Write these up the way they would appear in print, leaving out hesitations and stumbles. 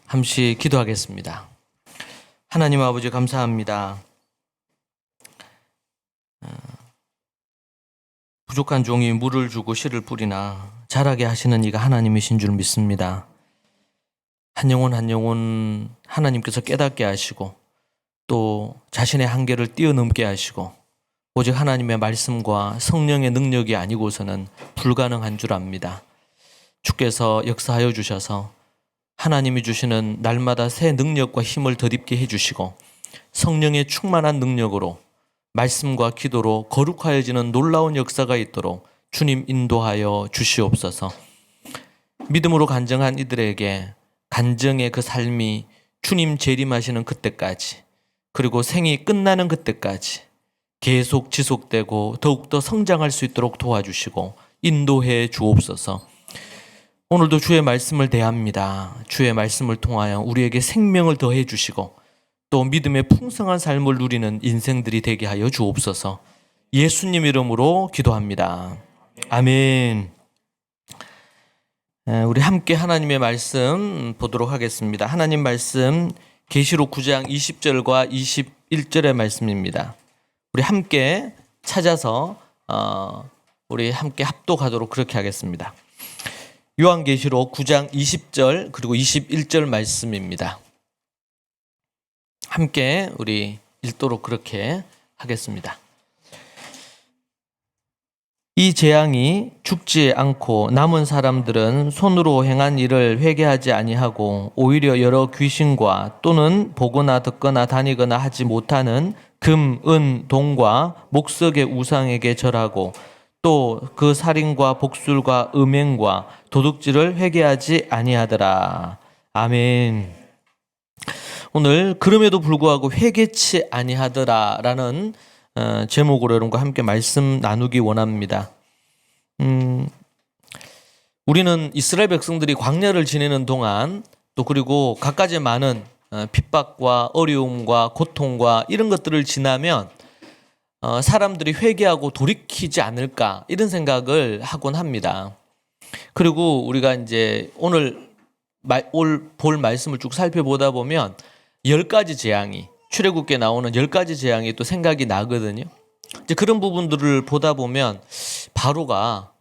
함시 기도하겠습니다. 하나님 아버지 감사합니다. 부족한 종이 물을 주고 씨를 뿌리나 자라게 하시는 이가 하나님이신 줄 믿습니다. 한 영혼 한 영혼 하나님께서 깨닫게 하시고 또 자신의 한계를 뛰어넘게 하시고 오직 하나님의 말씀과 성령의 능력이 아니고서는 불가능한 줄 압니다. 주께서 역사하여 주셔서 하나님이 주시는 날마다 새 능력과 힘을 덧입게 해주시고 성령의 충만한 능력으로 말씀과 기도로 거룩하여지는 놀라운 역사가 있도록 주님 인도하여 주시옵소서. 믿음으로 간증한 이들에게 간증의 그 삶이 주님 재림하시는 그때까지 그리고 생이 끝나는 그때까지 계속 지속되고 더욱더 성장할 수 있도록 도와주시고 인도해 주옵소서. 오늘도 주의 말씀을 대합니다. 주의 말씀을 통하여 우리에게 생명을 더해 주시고 또 믿음의 풍성한 삶을 누리는 인생들이 되게 하여 주옵소서. 예수님 이름으로 기도합니다. 아멘. 우리 함께 하나님의 말씀 보도록 하겠습니다. 하나님 말씀 계시록 9장 20절과 21절의 말씀입니다. 우리 함께 찾아서 우리 함께 합독하도록 그렇게 하겠습니다. 요한계시록 9장 20절 그리고 21절 말씀입니다. 함께 우리 읽도록 그렇게 하겠습니다. 이 재앙이 죽지 않고 남은 사람들은 손으로 행한 일을 회개하지 아니하고 오히려 여러 귀신과 또는 보거나 듣거나 다니거나 하지 못하는 금, 은, 동과 목석의 우상에게 절하고 또 그 살인과 복술과 음행과 도둑질을 회개하지 아니하더라. 아멘. 오늘 그럼에도 불구하고 회개치 아니하더라라는 제목으로 여러분과 함께 말씀 나누기 원합니다. 우리는 이스라엘 백성들이 광야를 지내는 동안 또 그리고 갖가지 많은 핍박과 어려움과 고통과 이런 것들을 지나면 사람들이 회개하고 돌이키지 않을까 이런 생각을 하곤 합니다. 그리고 우리가 이제 오늘 볼 말씀을 쭉 살펴보다 보면 10가지 재앙이 출애굽기에 나오는 10가지 재앙이 또 생각이 나거든요. 이제 그런 부분들을 보다 보면 바로가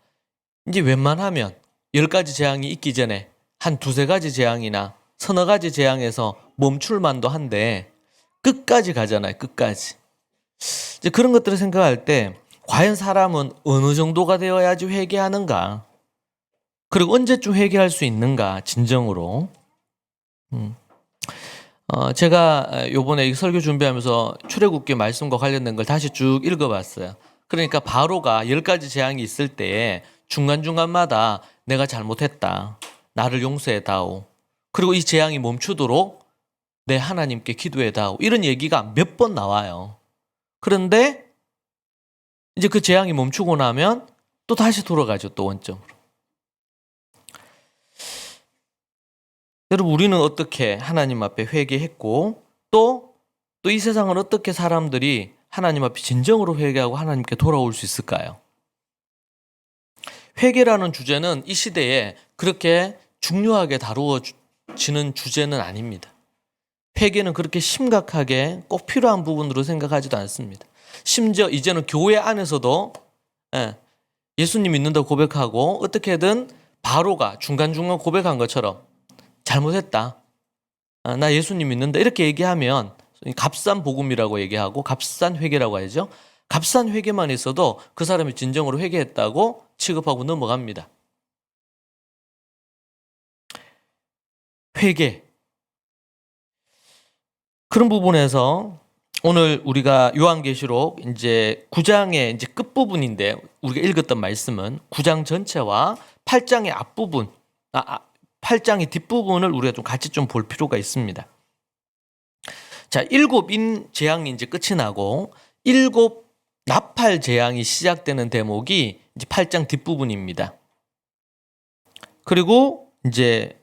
이제 웬만하면 10가지 재앙이 있기 전에 한 두세 가지 재앙이나 서너 가지 재앙에서 멈출 만도 한데 끝까지 가잖아요. 끝까지. 이제 그런 것들을 생각할 때 과연 사람은 어느 정도가 되어야지 회개하는가? 그리고 언제쯤 회개할 수 있는가? 진정으로. 제가 요번에 설교 준비하면서 출애굽기 말씀과 관련된 걸 다시 쭉 읽어봤어요. 그러니까 바로가 10가지 재앙이 있을 때 중간중간마다 내가 잘못했다. 나를 용서해다오. 그리고 이 재앙이 멈추도록 내 하나님께 기도해다오. 이런 얘기가 몇 번 나와요. 그런데 이제 그 재앙이 멈추고 나면 또 다시 돌아가죠. 또 원점으로. 여러분 우리는 어떻게 하나님 앞에 회개했고 또 이 세상은 어떻게 사람들이 하나님 앞에 진정으로 회개하고 하나님께 돌아올 수 있을까요? 회개라는 주제는 이 시대에 그렇게 중요하게 다루어지는 주제는 아닙니다. 회개는 그렇게 심각하게 꼭 필요한 부분으로 생각하지도 않습니다. 심지어 이제는 교회 안에서도 예수님 믿는다고 고백하고 어떻게든 바로가 중간중간 고백한 것처럼 잘못했다. 나 예수님 믿는다. 이렇게 얘기하면 값싼 복음이라고 얘기하고 값싼 회개라고 하죠. 값싼 회개만 있어도 그 사람이 진정으로 회개했다고 취급하고 넘어갑니다. 회개. 그런 부분에서 오늘 우리가 요한계시록 이제 9장의 이제 끝부분인데 우리가 읽었던 말씀은 9장 전체와 8장의 앞부분, 8장의 뒷부분을 우리가 좀 같이 좀 볼 필요가 있습니다. 자, 7인 재앙이 이제 끝이 나고 7 나팔 재앙이 시작되는 대목이 이제 8장 뒷부분입니다. 그리고 이제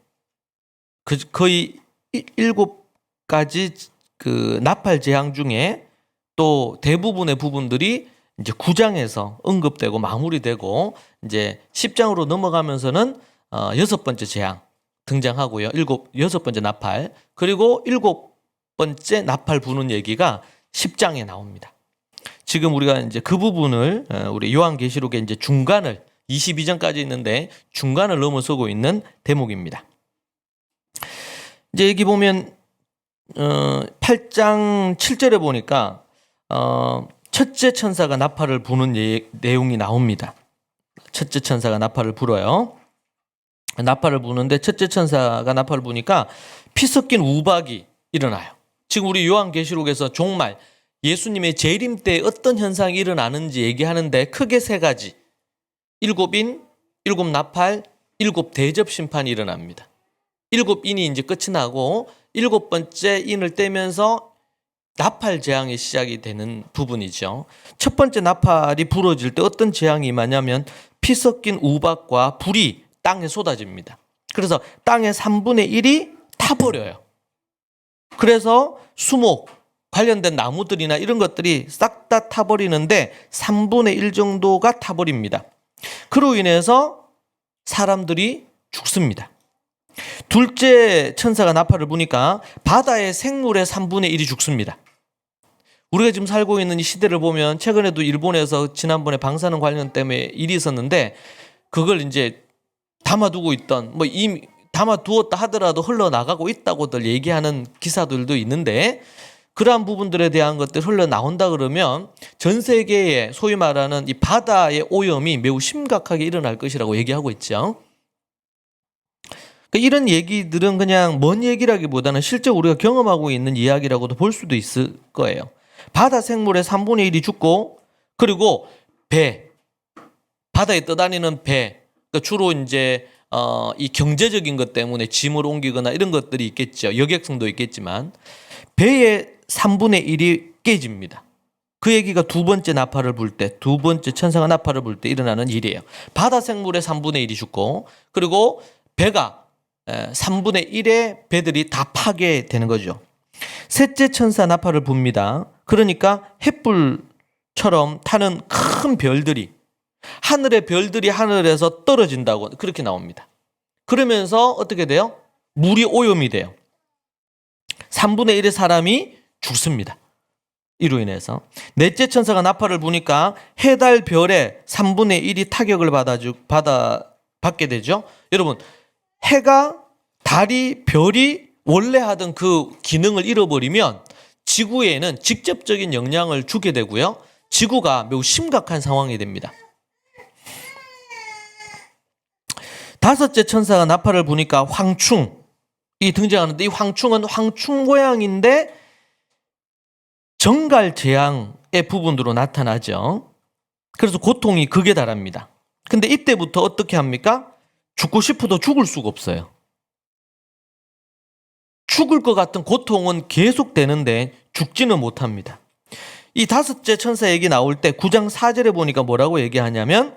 거의 7가지 그 나팔 재앙 중에 또 대부분의 부분들이 이제 9장에서 언급되고 마무리되고 이제 10장으로 넘어가면서는 6번째 재앙, 등장하고요. 여섯 번째 나팔, 그리고 일곱 번째 나팔 부는 얘기가 10장에 나옵니다. 지금 우리가 이제 그 부분을 우리 요한계시록의 이제 중간을 22장까지 있는데 중간을 넘어서고 있는 대목입니다. 이제 여기 보면 8장 7절에 보니까 첫째 천사가 나팔을 부는 내용이 나옵니다. 첫째 천사가 나팔을 불어요. 나팔을 부는데 첫째 천사가 나팔을 부니까 피 섞인 우박이 일어나요. 지금 우리 요한계시록에서 종말 예수님의 재림 때 어떤 현상이 일어나는지 얘기하는데 크게 세 가지, 일곱 인, 일곱 나팔, 일곱 대접 심판이 일어납니다. 일곱 인이 이제 끝이 나고 일곱 번째 인을 떼면서 나팔 재앙이 시작이 되는 부분이죠. 첫 번째 나팔이 불어질 때 어떤 재앙이 임하냐면 피 섞인 우박과 불이 땅에 쏟아집니다. 그래서 땅의 3분의 1이 타버려요. 그래서 수목, 관련된 나무들이나 이런 것들이 싹 다 타버리는데 3분의 1 정도가 타버립니다. 그로 인해서 사람들이 죽습니다. 둘째 천사가 나팔을 부니까 바다의 생물의 3분의 1이 죽습니다. 우리가 지금 살고 있는 이 시대를 보면 최근에도 일본에서 지난번에 방사능 관련 때문에 일이 있었는데 그걸 이제 담아두고 있던 이미 담아두었다 하더라도 흘러나가고 있다고들 얘기하는 기사들도 있는데 그러한 부분들에 대한 것들 흘러나온다 그러면 전 세계에 소위 말하는 이 바다의 오염이 매우 심각하게 일어날 것이라고 얘기하고 있죠. 이런 얘기들은 그냥 먼 얘기라기보다는 실제 우리가 경험하고 있는 이야기라고도 볼 수도 있을 거예요. 바다 생물의 3분의 1이 죽고 그리고 바다에 떠다니는 배, 주로 이제 이 경제적인 것 때문에 짐을 옮기거나 이런 것들이 있겠죠. 여객선도 있겠지만 배의 3분의 1이 깨집니다. 그 얘기가 두 번째 나팔을 불 때, 두 번째 천사가 나팔을 불 때 일어나는 일이에요. 바다 생물의 3분의 1이 죽고 그리고 배가 3분의 1의 배들이 다 파괴되는 거죠. 셋째 천사 나팔을 붑니다. 그러니까 횃불처럼 타는 큰 별들이 하늘의 별들이 하늘에서 떨어진다고 그렇게 나옵니다. 그러면서 어떻게 돼요? 물이 오염이 돼요. 3분의 1의 사람이 죽습니다. 이로 인해서 넷째 천사가 나팔을 부니까 해, 달, 별의 3분의 1이 타격을 받게 되죠. 여러분 해가 달이 별이 원래 하던 그 기능을 잃어버리면 지구에는 직접적인 영향을 주게 되고요. 지구가 매우 심각한 상황이 됩니다. 다섯째 천사가 나팔을 부니까 황충이 등장하는데 이 황충은 황충 모양인데 정갈 재앙의 부분으로 나타나죠. 그래서 고통이 극에 달합니다. 근데 이때부터 어떻게 합니까? 죽고 싶어도 죽을 수가 없어요. 죽을 것 같은 고통은 계속되는데 죽지는 못합니다. 이 다섯째 천사 얘기 나올 때 9장 4절에 보니까 뭐라고 얘기하냐면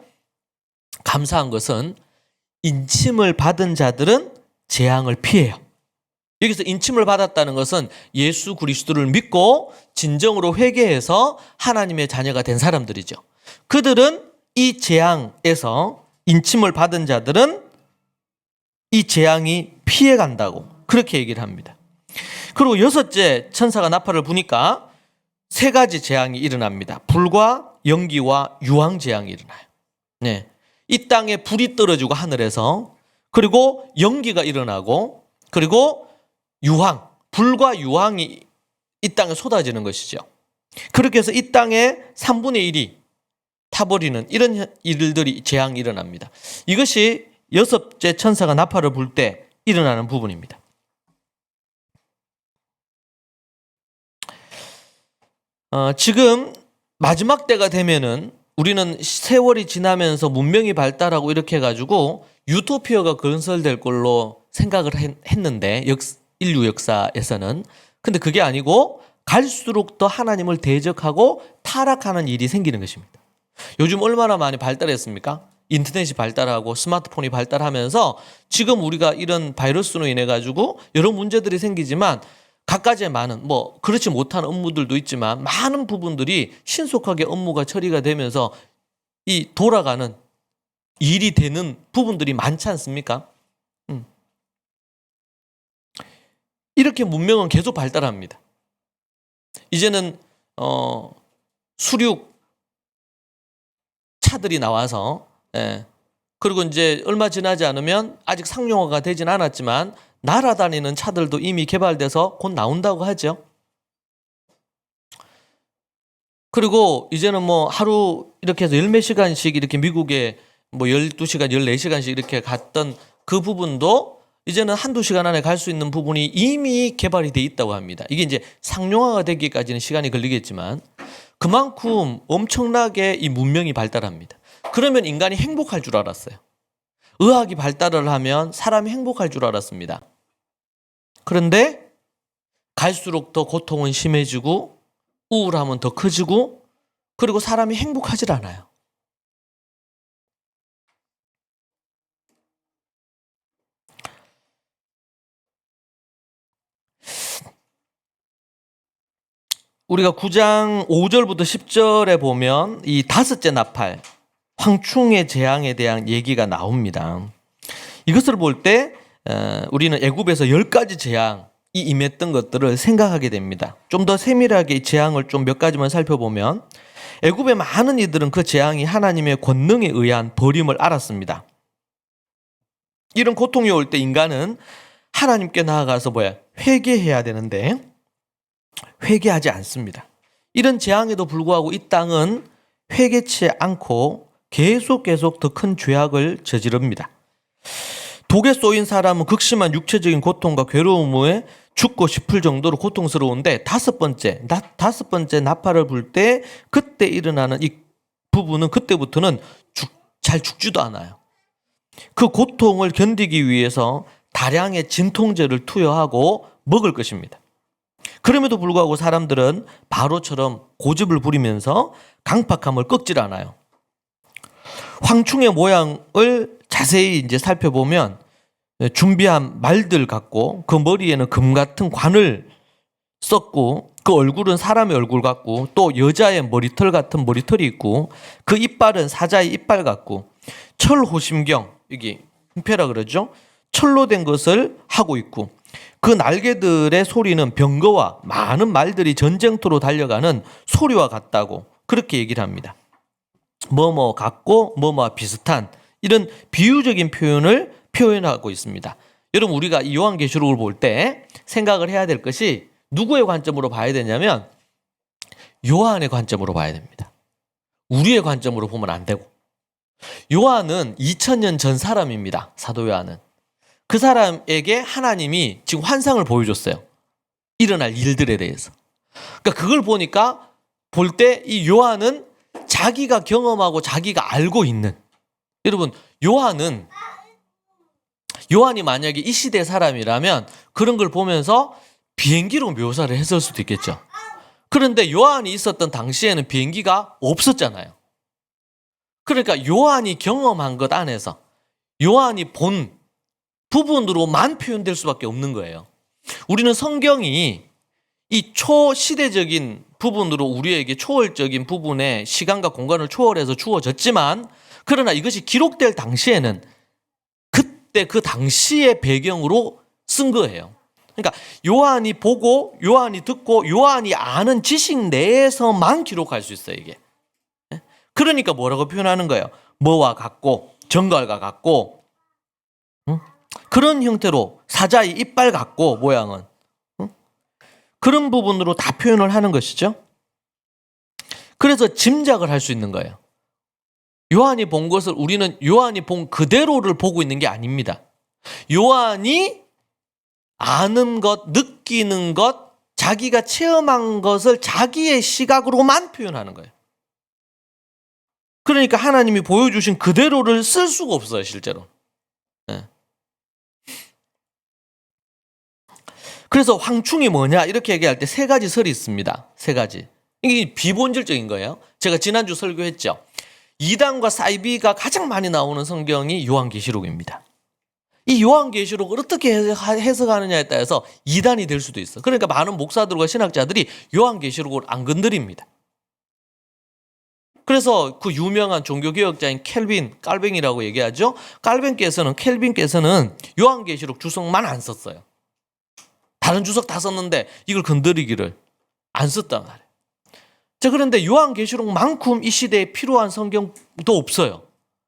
감사한 것은 인침을 받은 자들은 재앙을 피해요. 여기서 인침을 받았다는 것은 예수 그리스도를 믿고 진정으로 회개해서 하나님의 자녀가 된 사람들이죠. 그들은 이 재앙에서 인침을 받은 자들은 이 재앙이 피해간다고 그렇게 얘기를 합니다. 그리고 여섯째 천사가 나팔을 부니까 세 가지 재앙이 일어납니다. 불과 연기와 유황 재앙이 일어나요. 네. 이 땅에 불이 떨어지고 하늘에서 그리고 연기가 일어나고 그리고 유황, 불과 유황이 이 땅에 쏟아지는 것이죠. 그렇게 해서 이 땅에 3분의 1이 타버리는 이런 일들이 재앙이 일어납니다. 이것이 여섯째 천사가 나팔을 불 때 일어나는 부분입니다. 지금 마지막 때가 되면은 우리는 세월이 지나면서 문명이 발달하고 이렇게 해가지고 유토피아가 건설될 걸로 생각을 했는데 인류 역사에서는 근데 그게 아니고 갈수록 더 하나님을 대적하고 타락하는 일이 생기는 것입니다. 요즘 얼마나 많이 발달했습니까? 인터넷이 발달하고 스마트폰이 발달하면서 지금 우리가 이런 바이러스로 인해 가지고 여러 문제들이 생기지만 갖가지의 많은 그렇지 못한 업무들도 있지만 많은 부분들이 신속하게 업무가 처리가 되면서 이 돌아가는 일이 되는 부분들이 많지 않습니까? 이렇게 문명은 계속 발달합니다. 이제는 수륙 차들이 나와서 그리고 이제 얼마 지나지 않으면 아직 상용화가 되진 않았지만 날아다니는 차들도 이미 개발돼서 곧 나온다고 하죠. 그리고 이제는 뭐 하루 이렇게 해서 열몇 시간씩 이렇게 미국에 뭐 12시간, 14시간씩 이렇게 갔던 그 부분도 이제는 한두 시간 안에 갈 수 있는 부분이 이미 개발이 돼 있다고 합니다. 이게 이제 상용화가 되기까지는 시간이 걸리겠지만 그만큼 엄청나게 이 문명이 발달합니다. 그러면 인간이 행복할 줄 알았어요. 의학이 발달을 하면 사람이 행복할 줄 알았습니다. 그런데 갈수록 더 고통은 심해지고 우울함은 더 커지고 그리고 사람이 행복하질 않아요. 우리가 9장 5절부터 10절에 보면 이 다섯째 나팔, 황충의 재앙에 대한 얘기가 나옵니다. 이것을 볼 때 우리는 애굽에서 10가지 재앙이 임했던 것들을 생각하게 됩니다. 좀 더 세밀하게 이 재앙을 좀 몇 가지만 살펴보면 애굽의 많은 이들은 그 재앙이 하나님의 권능에 의한 버림을 알았습니다. 이런 고통이 올 때 인간은 하나님께 나아가서 회개해야 되는데 회개하지 않습니다. 이런 재앙에도 불구하고 이 땅은 회개치 않고 계속 더 큰 죄악을 저지릅니다. 독에 쏘인 사람은 극심한 육체적인 고통과 괴로움에 죽고 싶을 정도로 고통스러운데 다섯 번째 나팔을 불 때 그때 일어나는 이 부분은 그때부터는 잘 죽지도 않아요. 그 고통을 견디기 위해서 다량의 진통제를 투여하고 먹을 것입니다. 그럼에도 불구하고 사람들은 바로처럼 고집을 부리면서 강팍함을 꺾질 않아요. 황충의 모양을 자세히 이제 살펴보면 준비한 말들 같고 그 머리에는 금 같은 관을 썼고 그 얼굴은 사람의 얼굴 같고 또 여자의 머리털 같은 머리털이 있고 그 이빨은 사자의 이빨 같고 철호심경, 이게 흉패라 그러죠. 철로 된 것을 하고 있고 그 날개들의 소리는 병거와 많은 말들이 전쟁터로 달려가는 소리와 같다고 그렇게 얘기를 합니다. 뭐뭐 같고 뭐뭐 비슷한 이런 비유적인 표현을 표현하고 있습니다. 여러분 우리가 이 요한계시록을 볼 때 생각을 해야 될 것이 누구의 관점으로 봐야 되냐면 요한의 관점으로 봐야 됩니다. 우리의 관점으로 보면 안 되고 요한은 2000년 전 사람입니다. 사도 요한은. 그 사람에게 하나님이 지금 환상을 보여줬어요. 일어날 일들에 대해서. 그러니까 그걸 보니까 볼 때 이 요한은 자기가 경험하고 자기가 알고 있는 여러분 요한이 만약에 이 시대 사람이라면 그런 걸 보면서 비행기로 묘사를 했을 수도 있겠죠. 그런데 요한이 있었던 당시에는 비행기가 없었잖아요. 그러니까 요한이 경험한 것 안에서 요한이 본 부분으로만 표현될 수밖에 없는 거예요. 우리는 성경이 이 초시대적인 부분으로 우리에게 초월적인 부분에 시간과 공간을 초월해서 주어졌지만 그러나 이것이 기록될 당시에는 그때 그 당시의 배경으로 쓴 거예요. 그러니까 요한이 보고 요한이 듣고 요한이 아는 지식 내에서만 기록할 수 있어요, 이게. 그러니까 뭐라고 표현하는 거예요? 뭐와 같고 정갈과 같고 그런 형태로 사자의 이빨 같고 모양은 그런 부분으로 다 표현을 하는 것이죠. 그래서 짐작을 할 수 있는 거예요. 요한이 본 것을 우리는 요한이 본 그대로를 보고 있는 게 아닙니다. 요한이 아는 것, 느끼는 것, 자기가 체험한 것을 자기의 시각으로만 표현하는 거예요. 그러니까 하나님이 보여주신 그대로를 쓸 수가 없어요, 실제로. 네. 그래서 황충이 뭐냐 이렇게 얘기할 때 세 가지 설이 있습니다. 세 가지. 이게 비본질적인 거예요. 제가 지난주 설교했죠. 이단과 사이비가 가장 많이 나오는 성경이 요한계시록입니다. 이 요한계시록을 어떻게 해석하느냐에 따라서 이단이 될 수도 있어. 그러니까 많은 목사들과 신학자들이 요한계시록을 안 건드립니다. 그래서 그 유명한 종교개혁자인 깔뱅이라고 얘기하죠. 켈빈께서는 요한계시록 주석만 안 썼어요. 다른 주석 다 썼는데 이걸 건드리기를 안 썼단 말이에요. 자, 그런데 요한계시록만큼 이 시대에 필요한 성경도 없어요.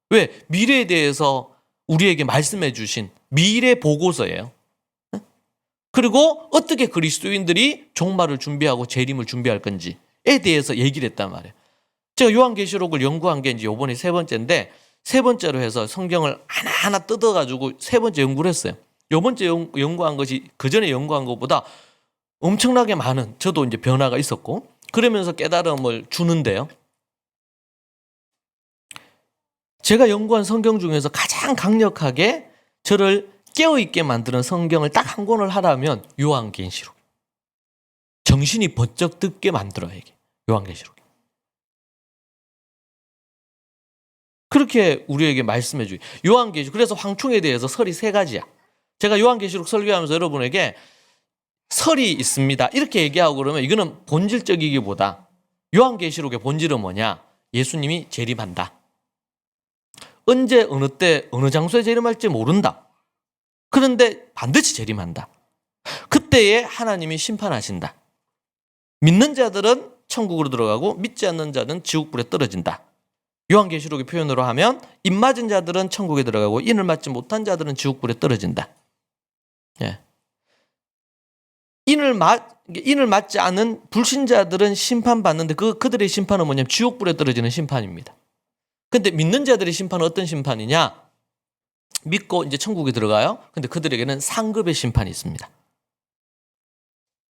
왜? 미래에 대해서 우리에게 말씀해 주신 미래 보고서예요. 그리고 어떻게 그리스도인들이 종말을 준비하고 재림을 준비할 건지에 대해서 얘기를 했단 말이에요. 제가 요한계시록을 연구한 게 이제 이번이 세 번째인데, 세 번째로 해서 성경을 하나하나 뜯어가지고 세 번째 연구를 했어요. 요 번째 연구한 것이 그 전에 연구한 것보다 엄청나게 많은, 저도 이제 변화가 있었고, 그러면서 깨달음을 주는데요. 제가 연구한 성경 중에서 가장 강력하게 저를 깨어있게 만드는 성경을 딱 한 권을 하라면 요한계시록. 정신이 번쩍 뜨게 만들어요, 이게. 요한계시록. 그렇게 우리에게 말씀해 줘요. 요한계시록. 그래서 황충에 대해서 설이 세 가지야. 제가 요한계시록 설교하면서 여러분에게 설이 있습니다, 이렇게 얘기하고 그러면 이거는 본질적이기보다 요한계시록의 본질은 뭐냐? 예수님이 재림한다. 언제, 어느 때, 어느 장소에 재림할지 모른다. 그런데 반드시 재림한다. 그때에 하나님이 심판하신다. 믿는 자들은 천국으로 들어가고 믿지 않는 자는 지옥불에 떨어진다. 요한계시록의 표현으로 하면 입 맞은 자들은 천국에 들어가고 인을 맞지 못한 자들은 지옥불에 떨어진다. 예. 인을 맞지 않은 불신자들은 심판받는데 그들의 심판은 뭐냐면 지옥불에 떨어지는 심판입니다. 근데 믿는 자들의 심판은 어떤 심판이냐? 믿고 이제 천국에 들어가요. 근데 그들에게는 상급의 심판이 있습니다.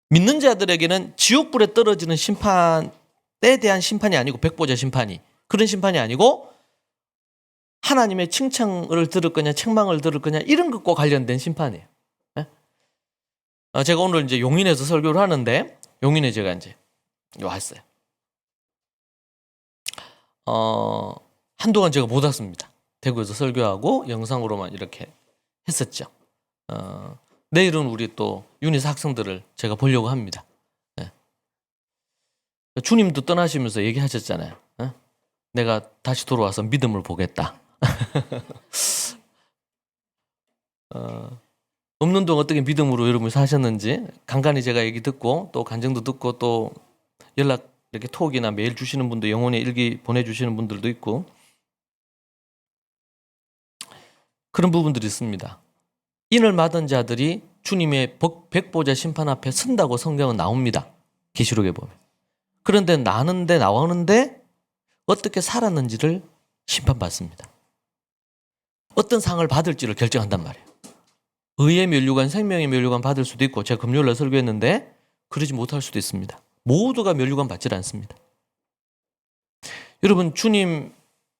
믿는 자들에게는 지옥불에 떨어지는 심판에 대한 심판이 아니고, 백보자 심판이, 그런 심판이 아니고 하나님의 칭찬을 들을 거냐 책망을 들을 거냐 이런 것과 관련된 심판이에요. 제가 오늘 이제 용인에서 설교를 하는데, 용인에 제가 이제 왔어요. 한동안 제가 못 왔습니다. 대구에서 설교하고 영상으로만 이렇게 했었죠. 내일은 우리 또 유니스 학생들을 제가 보려고 합니다. 네. 주님도 떠나시면서 얘기하셨잖아요. 내가 다시 돌아와서 믿음을 보겠다. 없는 동안 어떻게 믿음으로 여러분이 사셨는지 간간히 제가 얘기 듣고 또 간증도 듣고 또 연락 이렇게 톡이나 메일 주시는 분도, 영혼의 일기 보내주시는 분들도 있고 그런 부분들이 있습니다. 인을 맞은 자들이 주님의 백보자 심판 앞에 선다고 성경은 나옵니다. 계시록에 보면. 그런데 나오는데 어떻게 살았는지를 심판받습니다. 어떤 상을 받을지를 결정한단 말이에요. 의의 면류관, 생명의 면류관 받을 수도 있고, 제가 금요일날 설교했는데 그러지 못할 수도 있습니다. 모두가 면류관 받질 않습니다. 여러분, 주님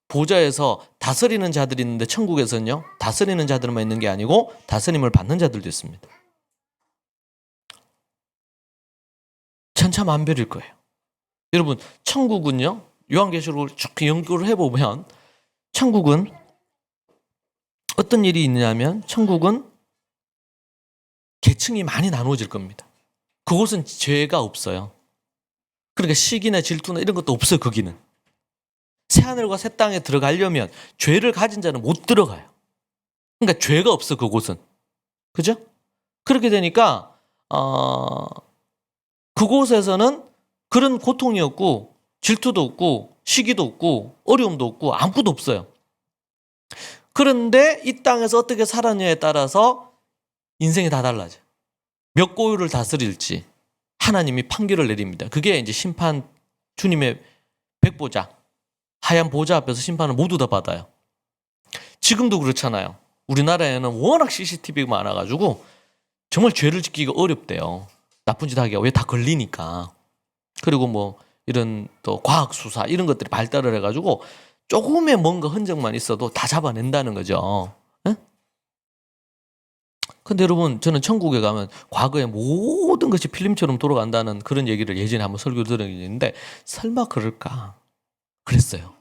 보좌에서 다스리는 자들이 있는데 천국에서는요, 다스리는 자들만 있는 게 아니고 다스림을 받는 자들도 있습니다. 천차만별일 거예요. 여러분, 천국은요, 요한계시록을 쭉 연구를 해보면 천국은 어떤 일이 있느냐면, 천국은 계층이 많이 나누어질 겁니다. 그곳은 죄가 없어요. 그러니까 시기나 질투나 이런 것도 없어요. 거기는 새하늘과 새 땅에 들어가려면 죄를 가진 자는 못 들어가요. 그러니까 죄가 없어, 그곳은. 그죠? 그렇게 되니까 그곳에서는 그런 고통이 없고 질투도 없고 시기도 없고 어려움도 없고 아무것도 없어요. 그런데 이 땅에서 어떻게 살았냐에 따라서 인생이 다 달라져요. 몇 고유를 다스릴지 하나님이 판결을 내립니다. 그게 이제 심판, 주님의 백보자, 하얀 보좌 앞에서 심판을 모두 다 받아요. 지금도 그렇잖아요. 우리나라에는 워낙 CCTV가 많아가지고 정말 죄를 짓기가 어렵대요. 나쁜 짓 하기가, 왜 다 걸리니까. 그리고 뭐 이런 또 과학 수사 이런 것들이 발달을 해가지고 조금의 뭔가 흔적만 있어도 다 잡아낸다는 거죠. 근데 여러분, 저는 천국에 가면 과거의 모든 것이 필름처럼 돌아간다는 그런 얘기를 예전에 한번 설교 들은 게 있는데, 설마 그럴까? 그랬어요.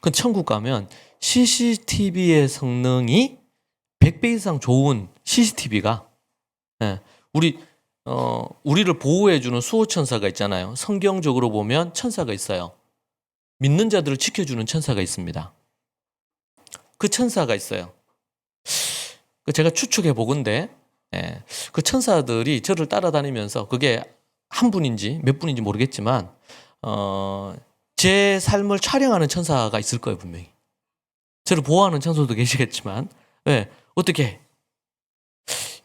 그 천국 가면 CCTV의 성능이 100배 이상 좋은 CCTV가, 우리를 보호해주는 수호천사가 있잖아요. 성경적으로 보면 천사가 있어요. 믿는 자들을 지켜주는 천사가 있습니다. 그 천사가 있어요. 제가 추측해 보건데 예. 그 천사들이 저를 따라다니면서 그게 한 분인지 몇 분인지 모르겠지만 제 삶을 촬영하는 천사가 있을 거예요, 분명히. 저를 보호하는 천사도 계시겠지만, 예. 어떻게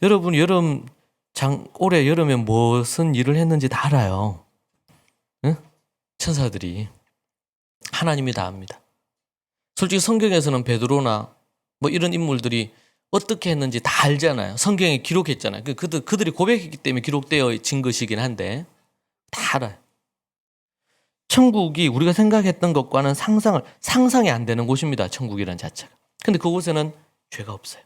여러분 올해 여름에 무슨 일을 했는지 다 알아요. 응? 천사들이 하나님이 다 압니다. 솔직히 성경에서는 베드로나 뭐 이런 인물들이 어떻게 했는지 다 알잖아요. 성경에 기록했잖아요. 그들이 고백했기 때문에 기록되어진 것이긴 한데 다 알아요. 천국이 우리가 생각했던 것과는 상상이 안 되는 곳입니다. 천국이라는 자체가. 근데 그곳에는 죄가 없어요.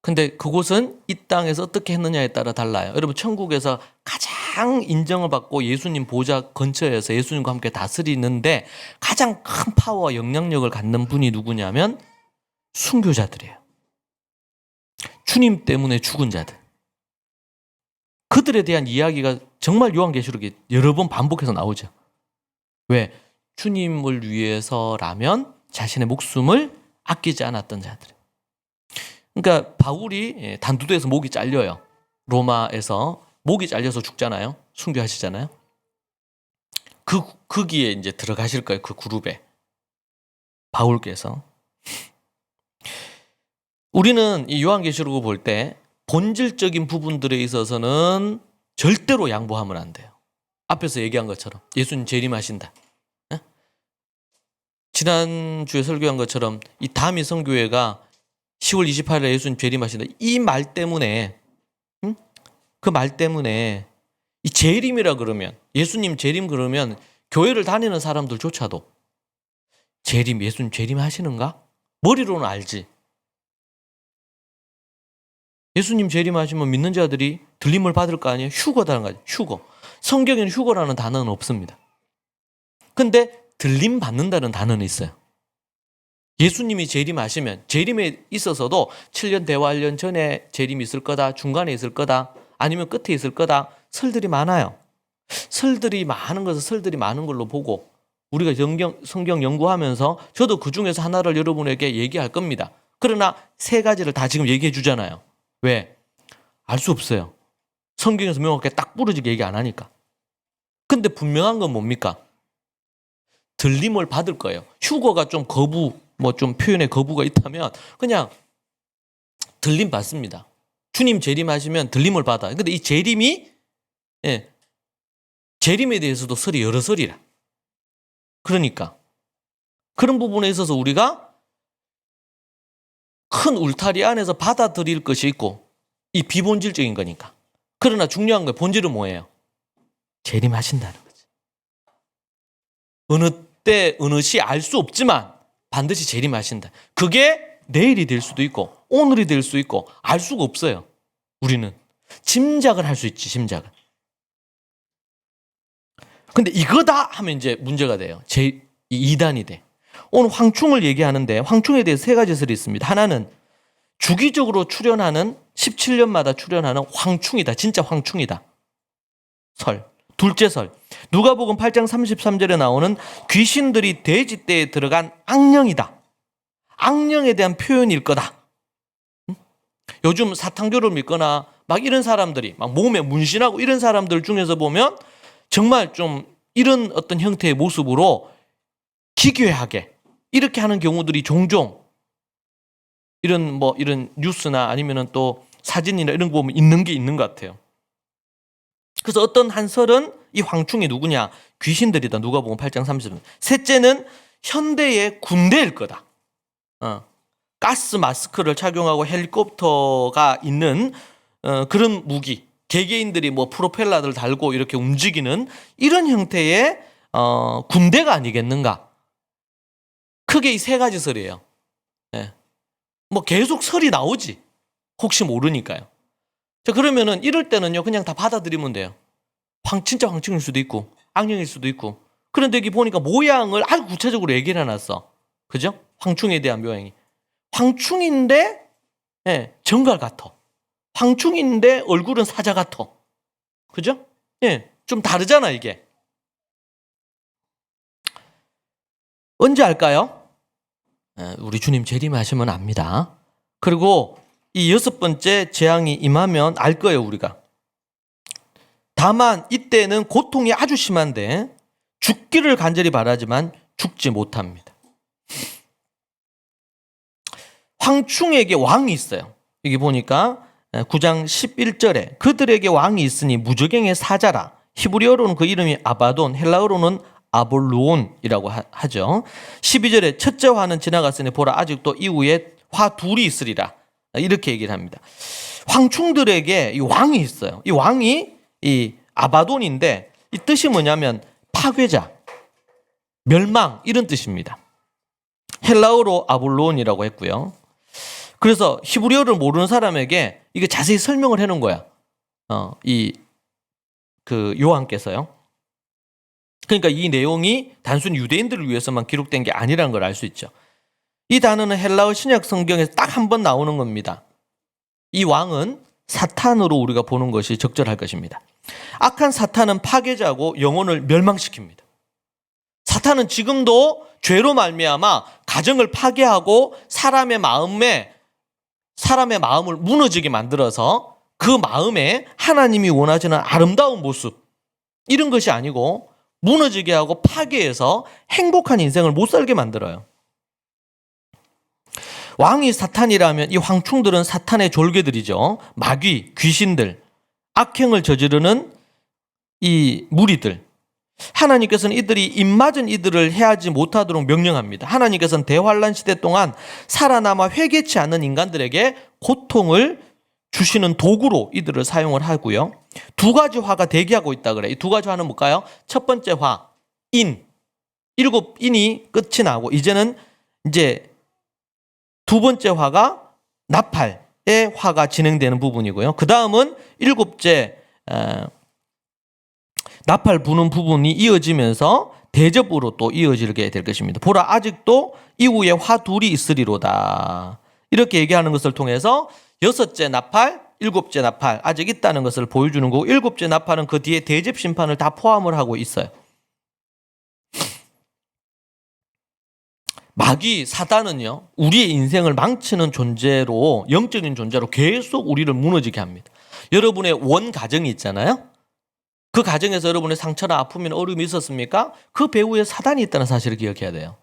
근데 그곳은 이 땅에서 어떻게 했느냐에 따라 달라요. 여러분, 천국에서 가장 인정을 받고 예수님 보좌 근처에서 예수님과 함께 다스리는데 가장 큰 파워와 영향력을 갖는 분이 누구냐면 순교자들이에요. 주님 때문에 죽은 자들. 그들에 대한 이야기가 정말 요한계시록에 여러 번 반복해서 나오죠. 왜? 주님을 위해서라면 자신의 목숨을 아끼지 않았던 자들. 그러니까 바울이 단두대에서 목이 잘려요. 로마에서 목이 잘려서 죽잖아요. 순교하시잖아요. 거기에 이제 들어가실 거예요. 그 그룹에. 바울께서. 우리는 이 요한계시록을 볼 때 본질적인 부분들에 있어서는 절대로 양보하면 안 돼요. 앞에서 얘기한 것처럼 예수님 재림하신다. 지난주에 설교한 것처럼 이 다미 선교회가 10월 28일에 예수님 재림하신다. 이 말 때문에, 그 말 때문에 이 재림이라 그러면, 예수님 재림 그러면 교회를 다니는 사람들조차도 예수님 재림하시는가? 머리로는 알지. 예수님 재림하시면 믿는 자들이 들림을 받을 거 아니에요? 휴거다는 거죠. 휴거. 성경에는 휴거라는 단어는 없습니다. 근데 들림 받는다는 단어는 있어요. 예수님이 재림하시면, 재림에 있어서도 7년 대환련 전에 재림이 있을 거다, 중간에 있을 거다, 아니면 끝에 있을 거다, 설들이 많아요. 설들이 많은 것을 설들이 많은 걸로 보고 우리가 성경 연구하면서 저도 그 중에서 하나를 여러분에게 얘기할 겁니다. 그러나 세 가지를 다 지금 얘기해 주잖아요. 왜? 알 수 없어요. 성경에서 명확하게 딱 부러지게 얘기 안 하니까. 근데 분명한 건 뭡니까? 들림을 받을 거예요. 휴거가 좀 좀 표현에 거부가 있다면 그냥 들림 받습니다. 주님 재림하시면 들림을 받아요. 근데 이 재림에 대해서도 설이 여러 설이라. 그러니까 그런 부분에 있어서 우리가 큰 울타리 안에서 받아들일 것이 있고, 이 비본질적인 거니까. 그러나 중요한 건 본질은 뭐예요? 재림하신다는 거지. 어느 때 어느 시 알 수 없지만 반드시 재림하신다. 그게 내일이 될 수도 있고 오늘이 될 수 있고 알 수가 없어요. 우리는 짐작을 할 수 있지, 짐작을. 근데 이거다 하면 이제 문제가 돼요. 이단이 돼. 오늘 황충을 얘기하는데 황충에 대해서 세 가지 설이 있습니다. 하나는 주기적으로 출현하는 17년마다 출현하는 황충이다. 진짜 황충이다. 설. 둘째 설. 누가복음 8장 33절에 나오는 귀신들이 돼지떼에 들어간 악령이다. 악령에 대한 표현일 거다. 요즘 사탄교를 믿거나 막 이런 사람들이 막 몸에 문신하고 이런 사람들 중에서 보면 정말 좀 이런 어떤 형태의 모습으로 기괴하게 이렇게 하는 경우들이 종종 이런 뉴스나 아니면은 또 사진이나 이런 거 보면 있는 게 있는 것 같아요. 그래서 어떤 한 설은 이 황충이 누구냐? 귀신들이다. 누가복음 8장 30절. 셋째는 현대의 군대일 거다. 가스 마스크를 착용하고 헬리콥터가 있는 그런 무기. 개개인들이 프로펠러를 달고 이렇게 움직이는 이런 형태의 군대가 아니겠는가? 크게 이 세 가지 설이에요. 계속 설이 나오지. 혹시 모르니까요. 자, 그러면은 이럴 때는요, 그냥 다 받아들이면 돼요. 진짜 황충일 수도 있고, 악령일 수도 있고. 그런데 여기 보니까 모양을 아주 구체적으로 얘기를 해놨어. 그죠? 황충에 대한 모양이. 황충인데, 정갈 같아. 황충인데 얼굴은 사자 같아. 그죠? 좀 다르잖아, 이게. 언제 알까요? 우리 주님 재림하시면 압니다. 그리고 이 여섯 번째 재앙이 임하면 알 거예요, 우리가. 다만 이때는 고통이 아주 심한데 죽기를 간절히 바라지만 죽지 못합니다. 황충에게 왕이 있어요. 여기 보니까 9장 11절에 그들에게 왕이 있으니 무저갱의 사자라. 히브리어로는 그 이름이 아바돈, 헬라어로는 아볼루온이라고 하죠. 12절에 첫째 화는 지나갔으니 보라 아직도 이후에 화 둘이 있으리라. 이렇게 얘기를 합니다. 황충들에게 이 왕이 있어요. 이 왕이 이 아바돈인데 이 뜻이 뭐냐면 파괴자, 멸망 이런 뜻입니다. 헬라어로 아볼론이라고 했고요. 그래서 히브리어를 모르는 사람에게 이게 자세히 설명을 해놓은 거야. 요한께서요. 그러니까 이 내용이 단순히 유대인들을 위해서만 기록된 게 아니라는 걸 알 수 있죠. 이 단어는 헬라어 신약 성경에서 딱 한 번 나오는 겁니다. 이 왕은 사탄으로 우리가 보는 것이 적절할 것입니다. 악한 사탄은 파괴자고 영혼을 멸망시킵니다. 사탄은 지금도 죄로 말미암아 가정을 파괴하고 사람의 마음을 무너지게 만들어서 그 마음에 하나님이 원하시는 아름다운 모습 이런 것이 아니고 무너지게 하고 파괴해서 행복한 인생을 못 살게 만들어요. 왕이 사탄이라면 이 황충들은 사탄의 졸개들이죠. 마귀, 귀신들, 악행을 저지르는 이 무리들. 하나님께서는 이들이 입맞은 이들을 해하지 못하도록 명령합니다. 하나님께서는 대환란 시대 동안 살아남아 회개치 않는 인간들에게 고통을 주시는 도구로 이들을 사용을 하고요. 두 가지 화가 대기하고 있다 그래. 이 두 가지 화는 뭘까요? 첫 번째 화, 인. 7인이 끝이 나고 이제는 이제 두 번째 화가 나팔의 화가 진행되는 부분이고요. 그 다음은 7째 나팔 부는 부분이 이어지면서 대접으로 또 이어지게 될 것입니다. 보라 아직도 이후에 화 둘이 있으리로다. 이렇게 얘기하는 것을 통해서 6째 나팔, 7째 나팔 아직 있다는 것을 보여주는 거고 7째 나팔은 그 뒤에 대접 심판을 다 포함을 하고 있어요. 마귀 사단은요, 우리의 인생을 망치는 존재로, 영적인 존재로 계속 우리를 무너지게 합니다. 여러분의 원 가정이 있잖아요. 그 가정에서 여러분의 상처나 아픔이나 어려움이 있었습니까? 그 배후에 사단이 있다는 사실을 기억해야 돼요.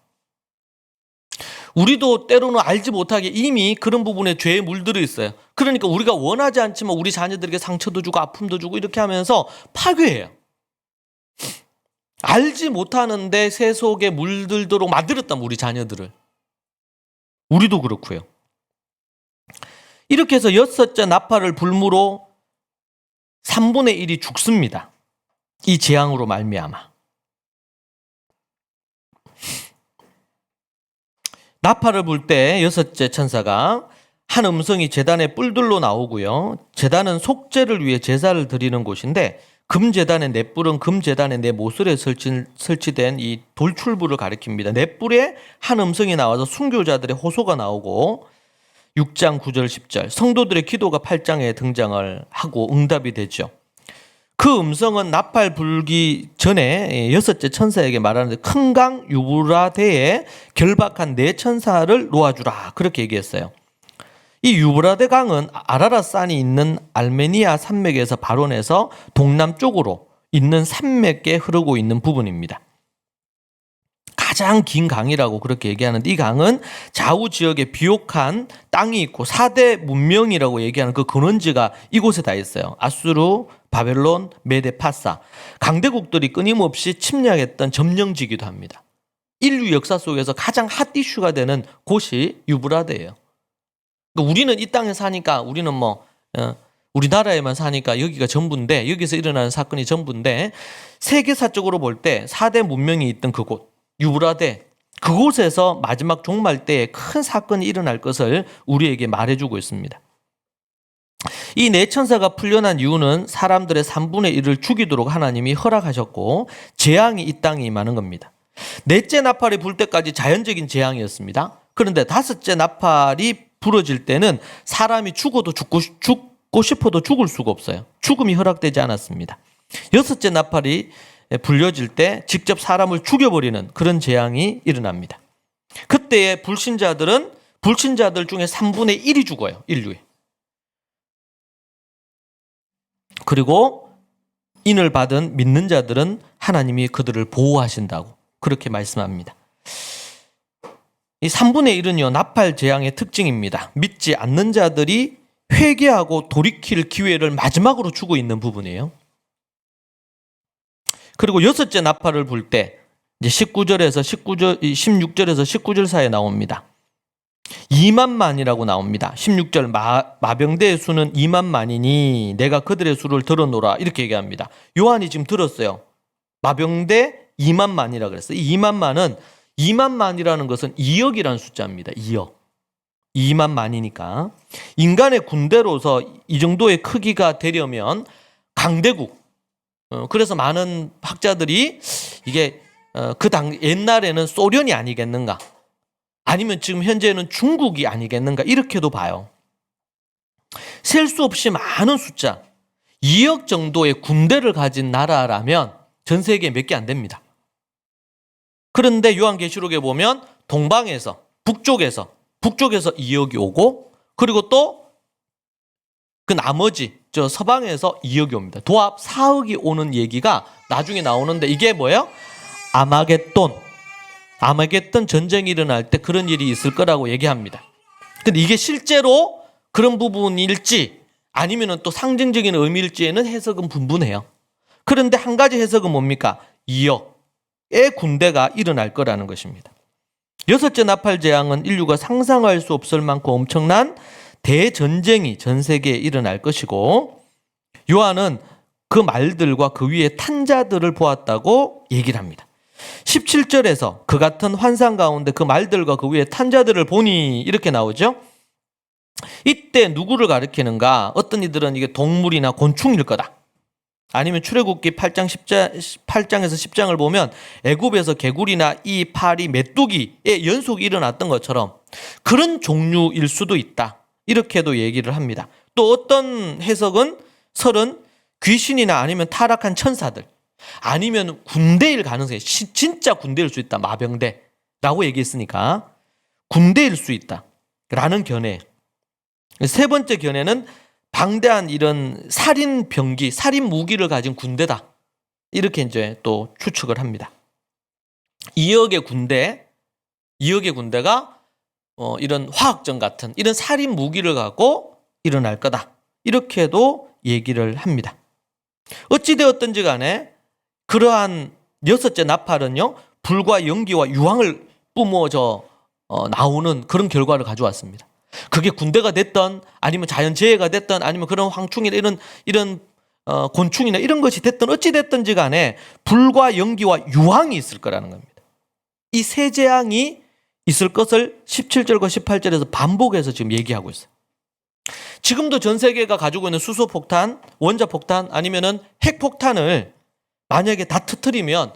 우리도 때로는 알지 못하게 이미 그런 부분에 죄에 물들어 있어요. 그러니까 우리가 원하지 않지만 우리 자녀들에게 상처도 주고 아픔도 주고 이렇게 하면서 파괴해요. 알지 못하는데 새 속에 물들도록 만들었단 우리 자녀들을. 우리도 그렇고요. 이렇게 해서 6째 나팔을 불므로 3분의 1이 죽습니다. 이 재앙으로 말미암아. 나팔을 불 때 6째 천사가 한 음성이 제단의 뿔들로 나오고요. 제단은 속죄를 위해 제사를 드리는 곳인데 금제단의 넷불은 금제단의 네 모서리에 설치된 이 돌출부를 가리킵니다. 넷불에 한 음성이 나와서 순교자들의 호소가 나오고 6장 9절 10절 성도들의 기도가 8장에 등장을 하고 응답이 되죠. 그 음성은 나팔 불기 전에 6째 천사에게 말하는데 큰 강 유브라데에 결박한 네 천사를 놓아주라 그렇게 얘기했어요. 이 유브라데 강은 아라랏산이 있는 알메니아 산맥에서 발원해서 동남쪽으로 있는 산맥에 흐르고 있는 부분입니다. 가장 긴 강이라고 그렇게 얘기하는데 이 강은 좌우 지역에 비옥한 땅이 있고 4대 문명이라고 얘기하는 그 근원지가 이곳에 다 있어요. 아수르, 바벨론, 메데, 파사. 강대국들이 끊임없이 침략했던 점령지기도 합니다. 인류 역사 속에서 가장 핫 이슈가 되는 곳이 유브라데예요. 우리는 이 땅에 사니까 우리는 우리나라에만 사니까 여기가 전부인데 여기서 일어나는 사건이 전부인데 세계사적으로 볼 때 4대 문명이 있던 그곳 유브라데 그곳에서 마지막 종말 때에 큰 사건이 일어날 것을 우리에게 말해주고 있습니다. 이 네 천사가 풀려난 이유는 사람들의 3분의 1을 죽이도록 하나님이 허락하셨고 재앙이 이 땅에 임하는 겁니다. 넷째 나팔이 불 때까지 자연적인 재앙이었습니다. 그런데 5째 나팔이 불어질 때는 사람이 죽어도 죽고 싶어도 죽을 수가 없어요. 죽음이 허락되지 않았습니다. 6째 나팔이 불려질 때 직접 사람을 죽여버리는 그런 재앙이 일어납니다. 그때의 불신자들 중에 3분의 1이 죽어요. 인류에. 그리고 인을 받은 믿는 자들은 하나님이 그들을 보호하신다고 그렇게 말씀합니다. 이 3분의 1은요, 나팔 재앙의 특징입니다. 믿지 않는 자들이 회개하고 돌이킬 기회를 마지막으로 주고 있는 부분이에요. 그리고 여섯째 나팔을 불 때 이제 16절에서 19절 사이에 나옵니다. 2만만이라고 나옵니다. 16절 마병대의 수는 2만만이니 내가 그들의 수를 들어노라 이렇게 얘기합니다. 요한이 지금 들었어요. 마병대 2만만이라 그랬어요. 이 2만만은 2만만이라는 것은 2억이라는 숫자입니다. 2억. 2만만이니까 인간의 군대로서 이 정도의 크기가 되려면 강대국. 그래서 많은 학자들이 이게 옛날에는 소련이 아니겠는가? 아니면 지금 현재는 중국이 아니겠는가? 이렇게도 봐요. 셀 수 없이 많은 숫자, 2억 정도의 군대를 가진 나라라면 전 세계에 몇 개 안 됩니다. 그런데 요한계시록에 보면 동방에서, 북쪽에서 2억이 오고, 그리고 또 그 나머지 저 서방에서 2억이 옵니다. 도합 4억이 오는 얘기가 나중에 나오는데 이게 뭐예요? 아마겟돈 전쟁이 일어날 때 그런 일이 있을 거라고 얘기합니다. 근데 이게 실제로 그런 부분일지 아니면 또 상징적인 의미일지에는 해석은 분분해요. 그런데 한 가지 해석은 뭡니까? 2억의 군대가 일어날 거라는 것입니다. 여섯째 나팔 재앙은 인류가 상상할 수 없을 만큼 엄청난 대전쟁이 전 세계에 일어날 것이고, 요한은 그 말들과 그 위에 탄 자들을 보았다고 얘기를 합니다. 17절에서 그 같은 환상 가운데 그 말들과 그 위에 탄 자들을 보니 이렇게 나오죠. 이때 누구를 가리키는가? 어떤 이들은 이게 동물이나 곤충일 거다. 아니면 출애굽기 8장에서 10장을 보면 애굽에서 개구리나 이 파리 메뚜기의 연속이 일어났던 것처럼 그런 종류일 수도 있다. 이렇게도 얘기를 합니다. 또 어떤 해석은 귀신이나 아니면 타락한 천사들, 아니면 군대일 가능성이 진짜 군대일 수 있다. 마병대라고 얘기했으니까 군대일 수 있다 라는 견해. 세 번째 견해는 방대한 이런 살인 병기, 살인 무기를 가진 군대다. 이렇게 이제 또 추측을 합니다. 2억의 군대가 이런 화학전 같은 이런 살인 무기를 갖고 일어날 거다. 이렇게도 얘기를 합니다. 어찌되었든지 간에 그러한 여섯째 나팔은요, 불과 연기와 유황을 뿜어져 나오는 그런 결과를 가져왔습니다. 그게 군대가 됐던, 아니면 자연재해가 됐던, 아니면 그런 황충이나 이런 곤충이나 이런 것이 됐던, 어찌됐든지 간에 불과 연기와 유황이 있을 거라는 겁니다. 이 세 재앙이 있을 것을 17절과 18절에서 반복해서 지금 얘기하고 있어요. 지금도 전 세계가 가지고 있는 수소폭탄, 원자폭탄, 아니면은 핵폭탄을 만약에 다 터뜨리면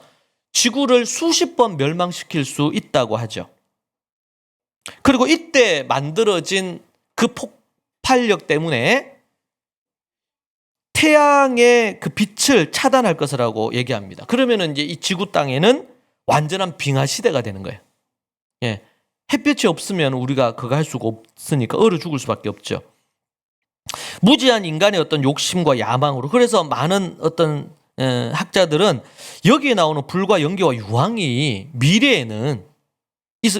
지구를 수십 번 멸망시킬 수 있다고 하죠. 그리고 이때 만들어진 그 폭발력 때문에 태양의 그 빛을 차단할 것이라고 얘기합니다. 그러면은 이제 이 지구 땅에는 완전한 빙하 시대가 되는 거예요. 예. 햇볕이 없으면 우리가 그거 할 수가 없으니까 얼어 죽을 수밖에 없죠. 무지한 인간의 어떤 욕심과 야망으로, 그래서 많은 어떤 학자들은 여기에 나오는 불과 연기와 유황이 미래에는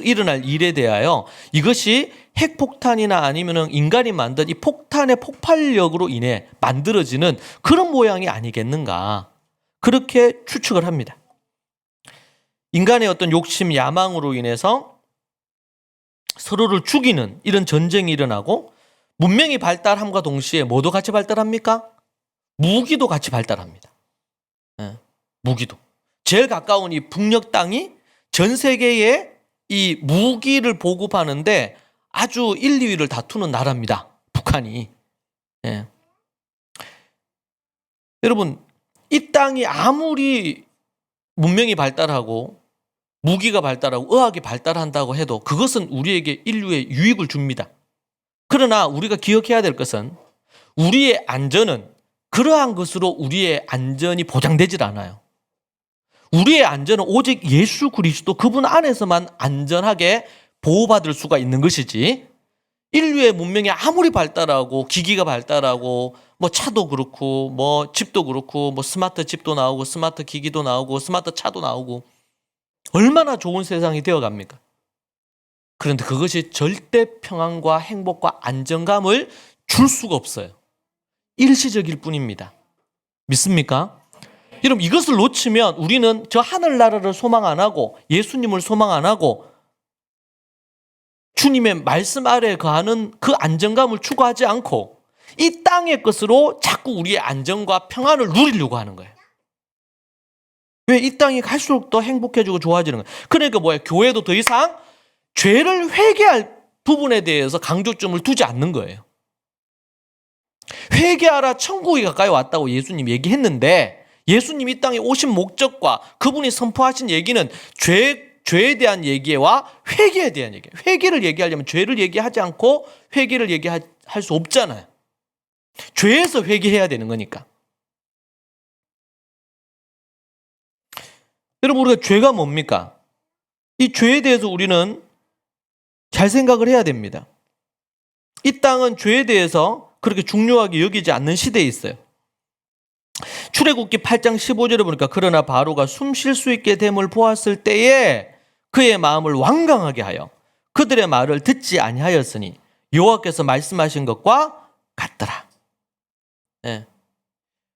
일어날 일에 대하여 이것이 핵폭탄이나 아니면 인간이 만든 이 폭탄의 폭발력으로 인해 만들어지는 그런 모양이 아니겠는가, 그렇게 추측을 합니다. 인간의 어떤 욕심, 야망으로 인해서 서로를 죽이는 이런 전쟁이 일어나고, 문명이 발달함과 동시에 뭐도 같이 발달합니까? 무기도 같이 발달합니다. 무기도. 제일 가까운 이 북녘 땅이 전 세계에 이 무기를 보급하는데 아주 1, 2위를 다투는 나라입니다. 북한이. 예. 여러분, 이 땅이 아무리 문명이 발달하고 무기가 발달하고 의학이 발달한다고 해도 그것은 우리에게 인류에 유익을 줍니다. 그러나 우리가 기억해야 될 것은 우리의 안전은 그러한 것으로 우리의 안전이 보장되질 않아요. 우리의 안전은 오직 예수 그리스도 그분 안에서만 안전하게 보호받을 수가 있는 것이지, 인류의 문명이 아무리 발달하고 기기가 발달하고 뭐 차도 그렇고 뭐 집도 그렇고 뭐 스마트 집도 나오고 스마트 기기도 나오고 스마트 차도 나오고 얼마나 좋은 세상이 되어갑니까? 그런데 그것이 절대 평안과 행복과 안정감을 줄 수가 없어요. 일시적일 뿐입니다. 믿습니까? 여러분, 이것을 놓치면 우리는 저 하늘나라를 소망 안 하고 예수님을 소망 안 하고 주님의 말씀 아래에 거하는 그 안정감을 추구하지 않고 이 땅의 것으로 자꾸 우리의 안정과 평안을 누리려고 하는 거예요. 왜? 이 땅이 갈수록 더 행복해지고 좋아지는 거예요. 그러니까 뭐예요? 교회도 더 이상 죄를 회개할 부분에 대해서 강조점을 두지 않는 거예요. 회개하라, 천국이 가까이 왔다고 예수님 얘기했는데 예수님이 이 땅에 오신 목적과 그분이 선포하신 얘기는 죄에 대한 얘기와 회개에 대한 얘기예요. 회개를 얘기하려면 죄를 얘기하지 않고 회개를 얘기할 수 없잖아요. 죄에서 회개해야 되는 거니까. 여러분, 우리가 죄가 뭡니까? 이 죄에 대해서 우리는 잘 생각을 해야 됩니다. 이 땅은 죄에 대해서 그렇게 중요하게 여기지 않는 시대에 있어요. 출애굽기 8장 15절에 보니까 그러나 바로가 숨 쉴 수 있게 됨을 보았을 때에 그의 마음을 완강하게 하여 그들의 말을 듣지 아니하였으니 여호와께서 말씀하신 것과 같더라. 네.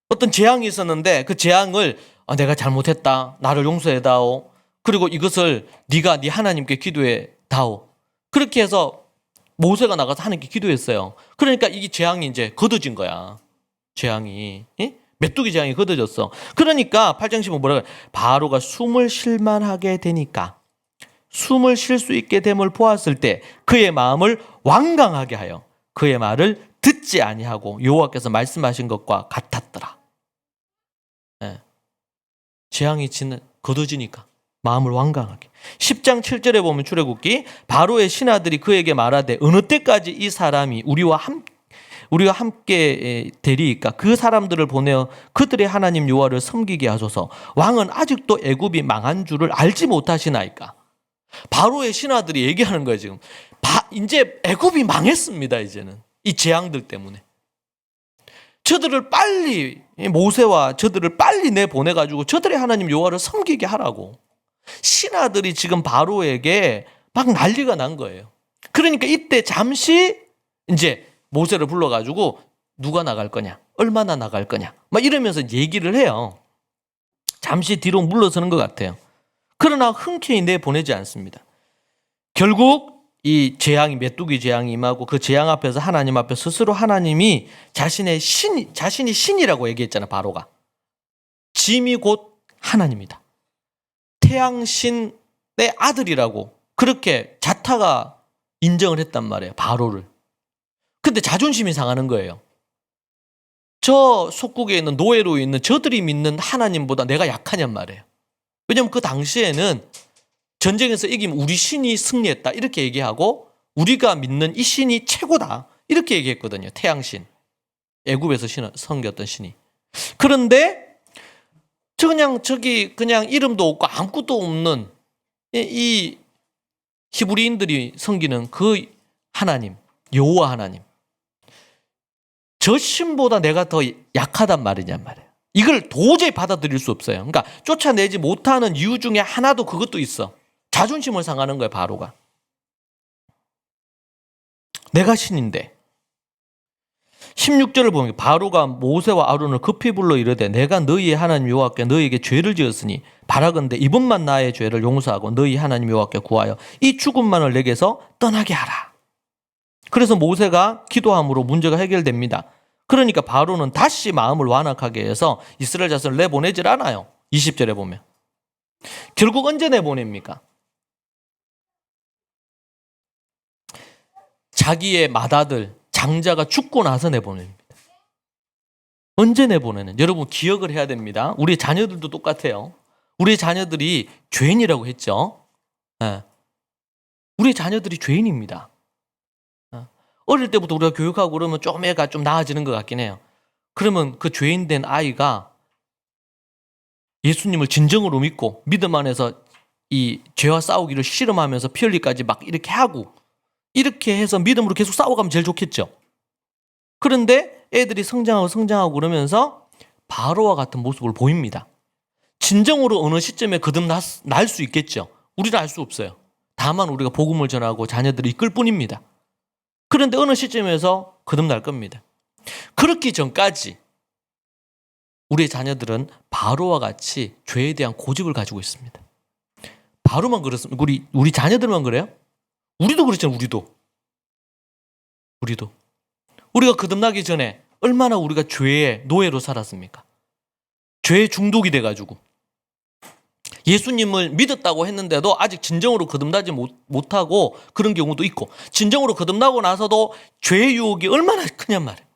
어떤 재앙이 있었는데 그 재앙을 내가 잘못했다, 나를 용서해 다오, 그리고 이것을 네가 네 하나님께 기도해 다오, 그렇게 해서 모세가 나가서 하나님께 기도했어요. 그러니까 이 재앙이 이제 걷어진 거야. 재앙이. 메뚜기 재앙이 걷어졌어. 그러니까 8장 15 뭐라고 해요? 바로가 숨을 쉴만하게 되니까 숨을 쉴 수 있게 됨을 보았을 때 그의 마음을 완강하게 하여 그의 말을 듣지 아니하고 여호와께서 말씀하신 것과 같았더라. 네. 재앙이 걷어지니까 마음을 완강하게. 10장 7절에 보면 출애굽기 바로의 신하들이 그에게 말하되 어느 때까지 이 사람이 우리와 함께 되리이까 그 사람들을 보내어 그들의 하나님 여호와를 섬기게 하소서. 왕은 아직도 애굽이 망한 줄을 알지 못하시나이까. 바로의 신하들이 얘기하는 거예요. 지금 이제 애굽이 망했습니다. 이제는 이 재앙들 때문에 저들을 빨리, 모세와 저들을 빨리 내보내가지고 저들의 하나님 여호와를 섬기게 하라고 신하들이 지금 바로에게 막 난리가 난 거예요. 그러니까 이때 잠시 이제 모세를 불러가지고 누가 나갈 거냐, 얼마나 나갈 거냐 막 이러면서 얘기를 해요. 잠시 뒤로 물러서는 것 같아요. 그러나 흔쾌히 내보내지 않습니다. 결국 이 재앙이, 메뚜기 재앙이 임하고 그 재앙 앞에서 하나님 앞에 스스로 하나님이 자신이 신이라고 얘기했잖아요. 바로가 짐이 곧 하나님이다, 태양신의 아들이라고 그렇게 자타가 인정을 했단 말이에요. 바로를. 근데 자존심이 상하는 거예요. 저 속국에 있는 노예로 있는 저들이 믿는 하나님보다 내가 약하냔 말이에요. 왜냐하면 그 당시에는 전쟁에서 이기면 우리 신이 승리했다 이렇게 얘기하고 우리가 믿는 이 신이 최고다 이렇게 얘기했거든요. 태양신, 애굽에서 섬겼던 신이. 그런데 그냥 이름도 없고 아무것도 없는 이 히브리인들이 섬기는 그 하나님, 여호와 하나님, 저 신보다 내가 더 약하단 말이냔 말이에요. 이걸 도저히 받아들일 수 없어요. 그러니까 쫓아내지 못하는 이유 중에 하나도 그것도 있어. 자존심을 상하는 거예요. 바로가. 내가 신인데. 16절을 보면 바로가 모세와 아론을 급히 불러 이르되 내가 너희의 하나님 여호와께 너희에게 죄를 지었으니 바라건대 이번만 나의 죄를 용서하고 너희 하나님 여호와께 구하여 이 죽음만을 내게서 떠나게 하라. 그래서 모세가 기도함으로 문제가 해결됩니다. 그러니까 바로는 다시 마음을 완악하게 해서 이스라엘 자손을 내보내질 않아요. 20절에 보면. 결국 언제 내보냅니까? 자기의 맏아들 장자가 죽고 나서 내보냅니다. 언제 내보내는? 여러분 기억을 해야 됩니다. 우리 자녀들도 똑같아요. 우리 자녀들이 죄인이라고 했죠. 네. 우리 자녀들이 죄인입니다. 어릴 때부터 우리가 교육하고 그러면 좀 애가 좀 나아지는 것 같긴 해요. 그러면 그 죄인된 아이가 예수님을 진정으로 믿고 믿음 안에서 이 죄와 싸우기를 씨름하면서 피 흘리까지 막 이렇게 하고 이렇게 해서 믿음으로 계속 싸워가면 제일 좋겠죠. 그런데 애들이 성장하고 그러면서 바로와 같은 모습을 보입니다. 진정으로 어느 시점에 거듭날 수 있겠죠. 우리는 알 수 없어요. 다만 우리가 복음을 전하고 자녀들을 이끌 뿐입니다. 그런데 어느 시점에서 거듭날 겁니다. 그렇기 전까지 우리의 자녀들은 바로와 같이 죄에 대한 고집을 가지고 있습니다. 바로만 그렇습니까? 우리 자녀들만 그래요? 우리도 그렇잖아요. 우리도. 우리가 거듭나기 전에 얼마나 우리가 죄의 노예로 살았습니까? 죄에 중독이 돼가지고 예수님을 믿었다고 했는데도 아직 진정으로 거듭나지 못하고 그런 경우도 있고, 진정으로 거듭나고 나서도 죄의 유혹이 얼마나 크냔 말이에요.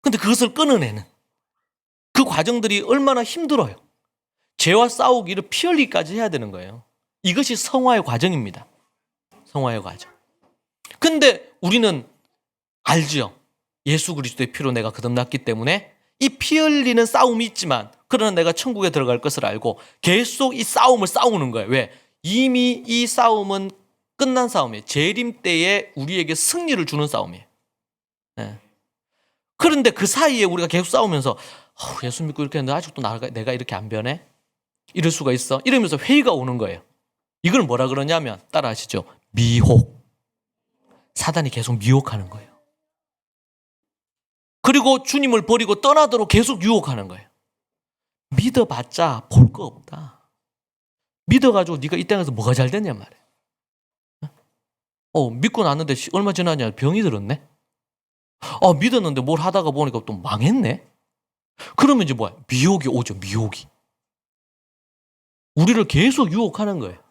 근데 그것을 끊어내는 그 과정들이 얼마나 힘들어요. 죄와 싸우기를 피 흘리기까지 해야 되는 거예요. 이것이 성화의 과정입니다. 성화의 과정. 근데 우리는 알지요. 예수 그리스도의 피로 내가 거듭났기 때문에 이 피 흘리는 싸움이 있지만, 그러나 내가 천국에 들어갈 것을 알고 계속 이 싸움을 싸우는 거예요. 왜? 이미 이 싸움은 끝난 싸움이에요. 재림 때에 우리에게 승리를 주는 싸움이에요. 네. 그런데 그 사이에 우리가 계속 싸우면서 예수 믿고 이렇게 했는데 아직도 내가 이렇게 안 변해? 이럴 수가 있어? 이러면서 회의가 오는 거예요. 이걸 뭐라 그러냐면, 따라 하시죠. 미혹. 사단이 계속 미혹하는 거예요. 그리고 주님을 버리고 떠나도록 계속 유혹하는 거예요. 믿어봤자 볼 거 없다. 믿어가지고 네가 이 땅에서 뭐가 잘 됐냐 말이에요. 믿고 났는데 얼마 지나냐 병이 들었네. 믿었는데 뭘 하다가 보니까 또 망했네. 그러면 이제 뭐야? 미혹이 오죠. 미혹이. 우리를 계속 유혹하는 거예요.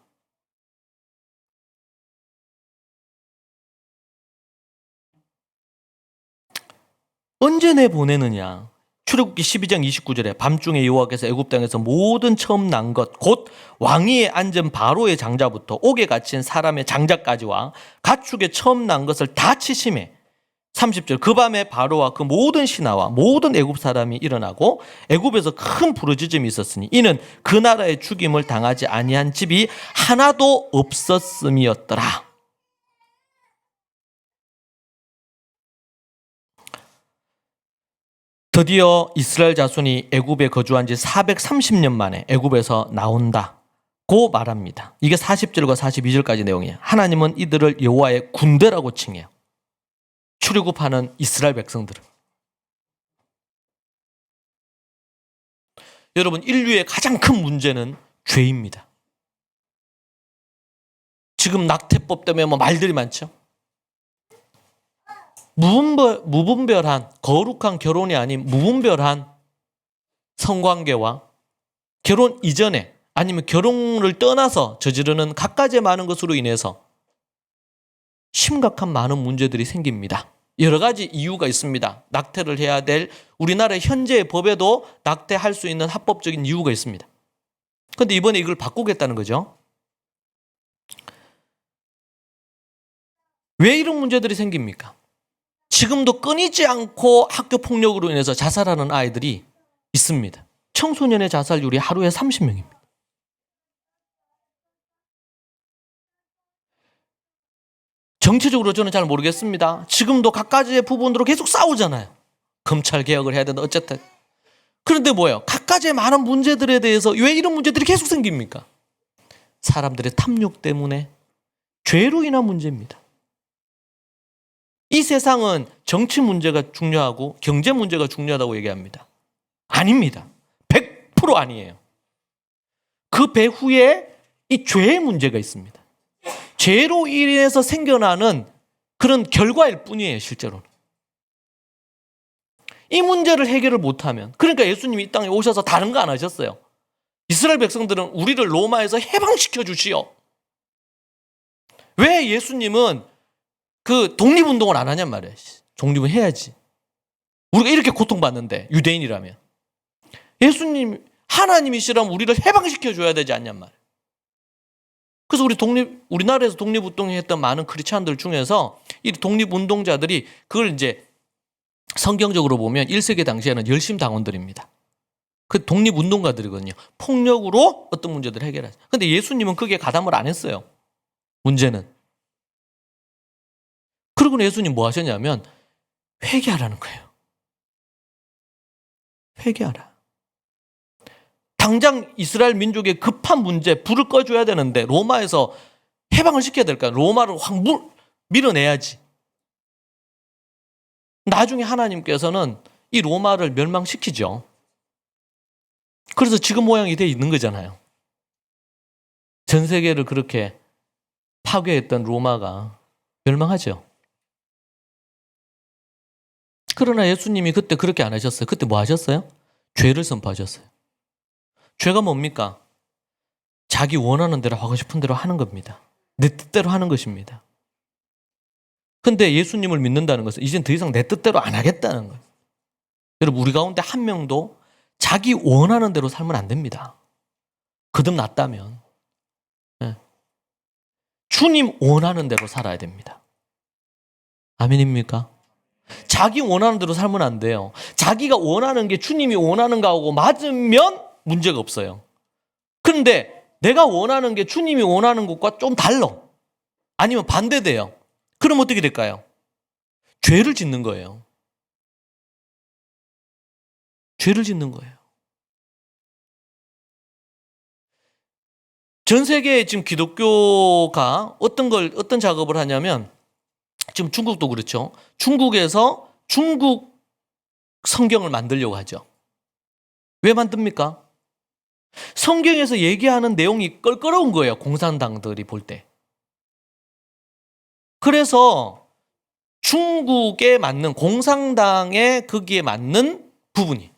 언제 내보내느냐? 출애굽기 12장 29절에 밤중에 여호와께서 애굽 땅에서 모든 처음 난 것 곧 왕위에 앉은 바로의 장자부터 옥에 갇힌 사람의 장자까지와 가축의 처음 난 것을 다 치심해. 30절 그 밤에 바로와 그 모든 신하와 모든 애굽 사람이 일어나고 애굽에서 큰 부르짖음이 있었으니 이는 그 나라의 죽임을 당하지 아니한 집이 하나도 없었음이었더라. 드디어 이스라엘 자손이 애굽에 거주한 지 430년 만에 애굽에서 나온다고 말합니다. 이게 40절과 42절까지 내용이에요. 하나님은 이들을 여호와의 군대라고 칭해요. 출애굽하는 이스라엘 백성들은. 여러분, 인류의 가장 큰 문제는 죄입니다. 지금 낙태법 때문에 말들이 많죠. 무분별한 거룩한 결혼이 아닌 무분별한 성관계와 결혼 이전에 아니면 결혼을 떠나서 저지르는 갖가지 많은 것으로 인해서 심각한 많은 문제들이 생깁니다. 여러 가지 이유가 있습니다. 낙태를 해야 될 우리나라의 현재의 법에도 낙태할 수 있는 합법적인 이유가 있습니다. 그런데 이번에 이걸 바꾸겠다는 거죠. 왜 이런 문제들이 생깁니까? 지금도 끊이지 않고 학교 폭력으로 인해서 자살하는 아이들이 있습니다. 청소년의 자살률이 하루에 30명입니다. 정치적으로 저는 잘 모르겠습니다. 지금도 갖가지의 부분으로 계속 싸우잖아요. 검찰 개혁을 해야 된다 어쨌든. 그런데 뭐예요? 갖가지의 많은 문제들에 대해서 왜 이런 문제들이 계속 생깁니까? 사람들의 탐욕 때문에, 죄로 인한 문제입니다. 이 세상은 정치 문제가 중요하고 경제 문제가 중요하다고 얘기합니다. 아닙니다. 100% 아니에요. 그 배후에 이 죄의 문제가 있습니다. 죄로 인해서 생겨나는 그런 결과일 뿐이에요, 실제로는. 이 문제를 해결을 못하면, 그러니까 예수님이 이 땅에 오셔서 다른 거 안 하셨어요. 이스라엘 백성들은 우리를 로마에서 해방시켜 주시오. 왜 예수님은 그 독립운동을 안 하냔 말이에요. 독립은 해야지. 우리가 이렇게 고통받는데, 유대인이라면. 예수님, 하나님이시라면 우리를 해방시켜 줘야 되지 않냔 말이에요. 그래서 우리나라에서 독립운동을 했던 많은 크리스찬들 중에서 이 독립운동자들이 그걸 이제 성경적으로 보면 1세기 당시에는 열심 당원들입니다. 그 독립운동가들이거든요. 폭력으로 어떤 문제들을 해결하죠. 근데 예수님은 그게 가담을 안 했어요. 문제는. 그리고 예수님 뭐 하셨냐면 회개하라는 거예요. 회개하라. 당장 이스라엘 민족의 급한 문제, 불을 꺼줘야 되는데 로마에서 해방을 시켜야 될까요? 로마를 확 밀어내야지. 나중에 하나님께서는 이 로마를 멸망시키죠. 그래서 지금 모양이 돼 있는 거잖아요. 전 세계를 그렇게 파괴했던 로마가 멸망하죠. 그러나 예수님이 그때 그렇게 안 하셨어요. 그때 뭐 하셨어요? 죄를 선포하셨어요. 죄가 뭡니까? 자기 원하는 대로 하고 싶은 대로 하는 겁니다. 내 뜻대로 하는 것입니다. 근데 예수님을 믿는다는 것은 이젠 더 이상 내 뜻대로 안 하겠다는 거예요. 여러분, 우리 가운데 한 명도 자기 원하는 대로 살면 안 됩니다. 거듭났다면. 네. 주님 원하는 대로 살아야 됩니다. 아멘입니까? 자기 원하는 대로 살면 안 돼요. 자기가 원하는 게 주님이 원하는 거하고 맞으면 문제가 없어요. 그런데 내가 원하는 게 주님이 원하는 것과 좀 달라. 아니면 반대돼요. 그럼 어떻게 될까요? 죄를 짓는 거예요. 죄를 짓는 거예요. 전 세계에 지금 기독교가 어떤 작업을 하냐면, 지금 중국도 그렇죠. 중국에서 중국 성경을 만들려고 하죠. 왜 만듭니까? 성경에서 얘기하는 내용이 껄끄러운 거예요. 공산당들이 볼 때. 그래서 중국에 맞는, 공산당의 거기에 맞는 부분이,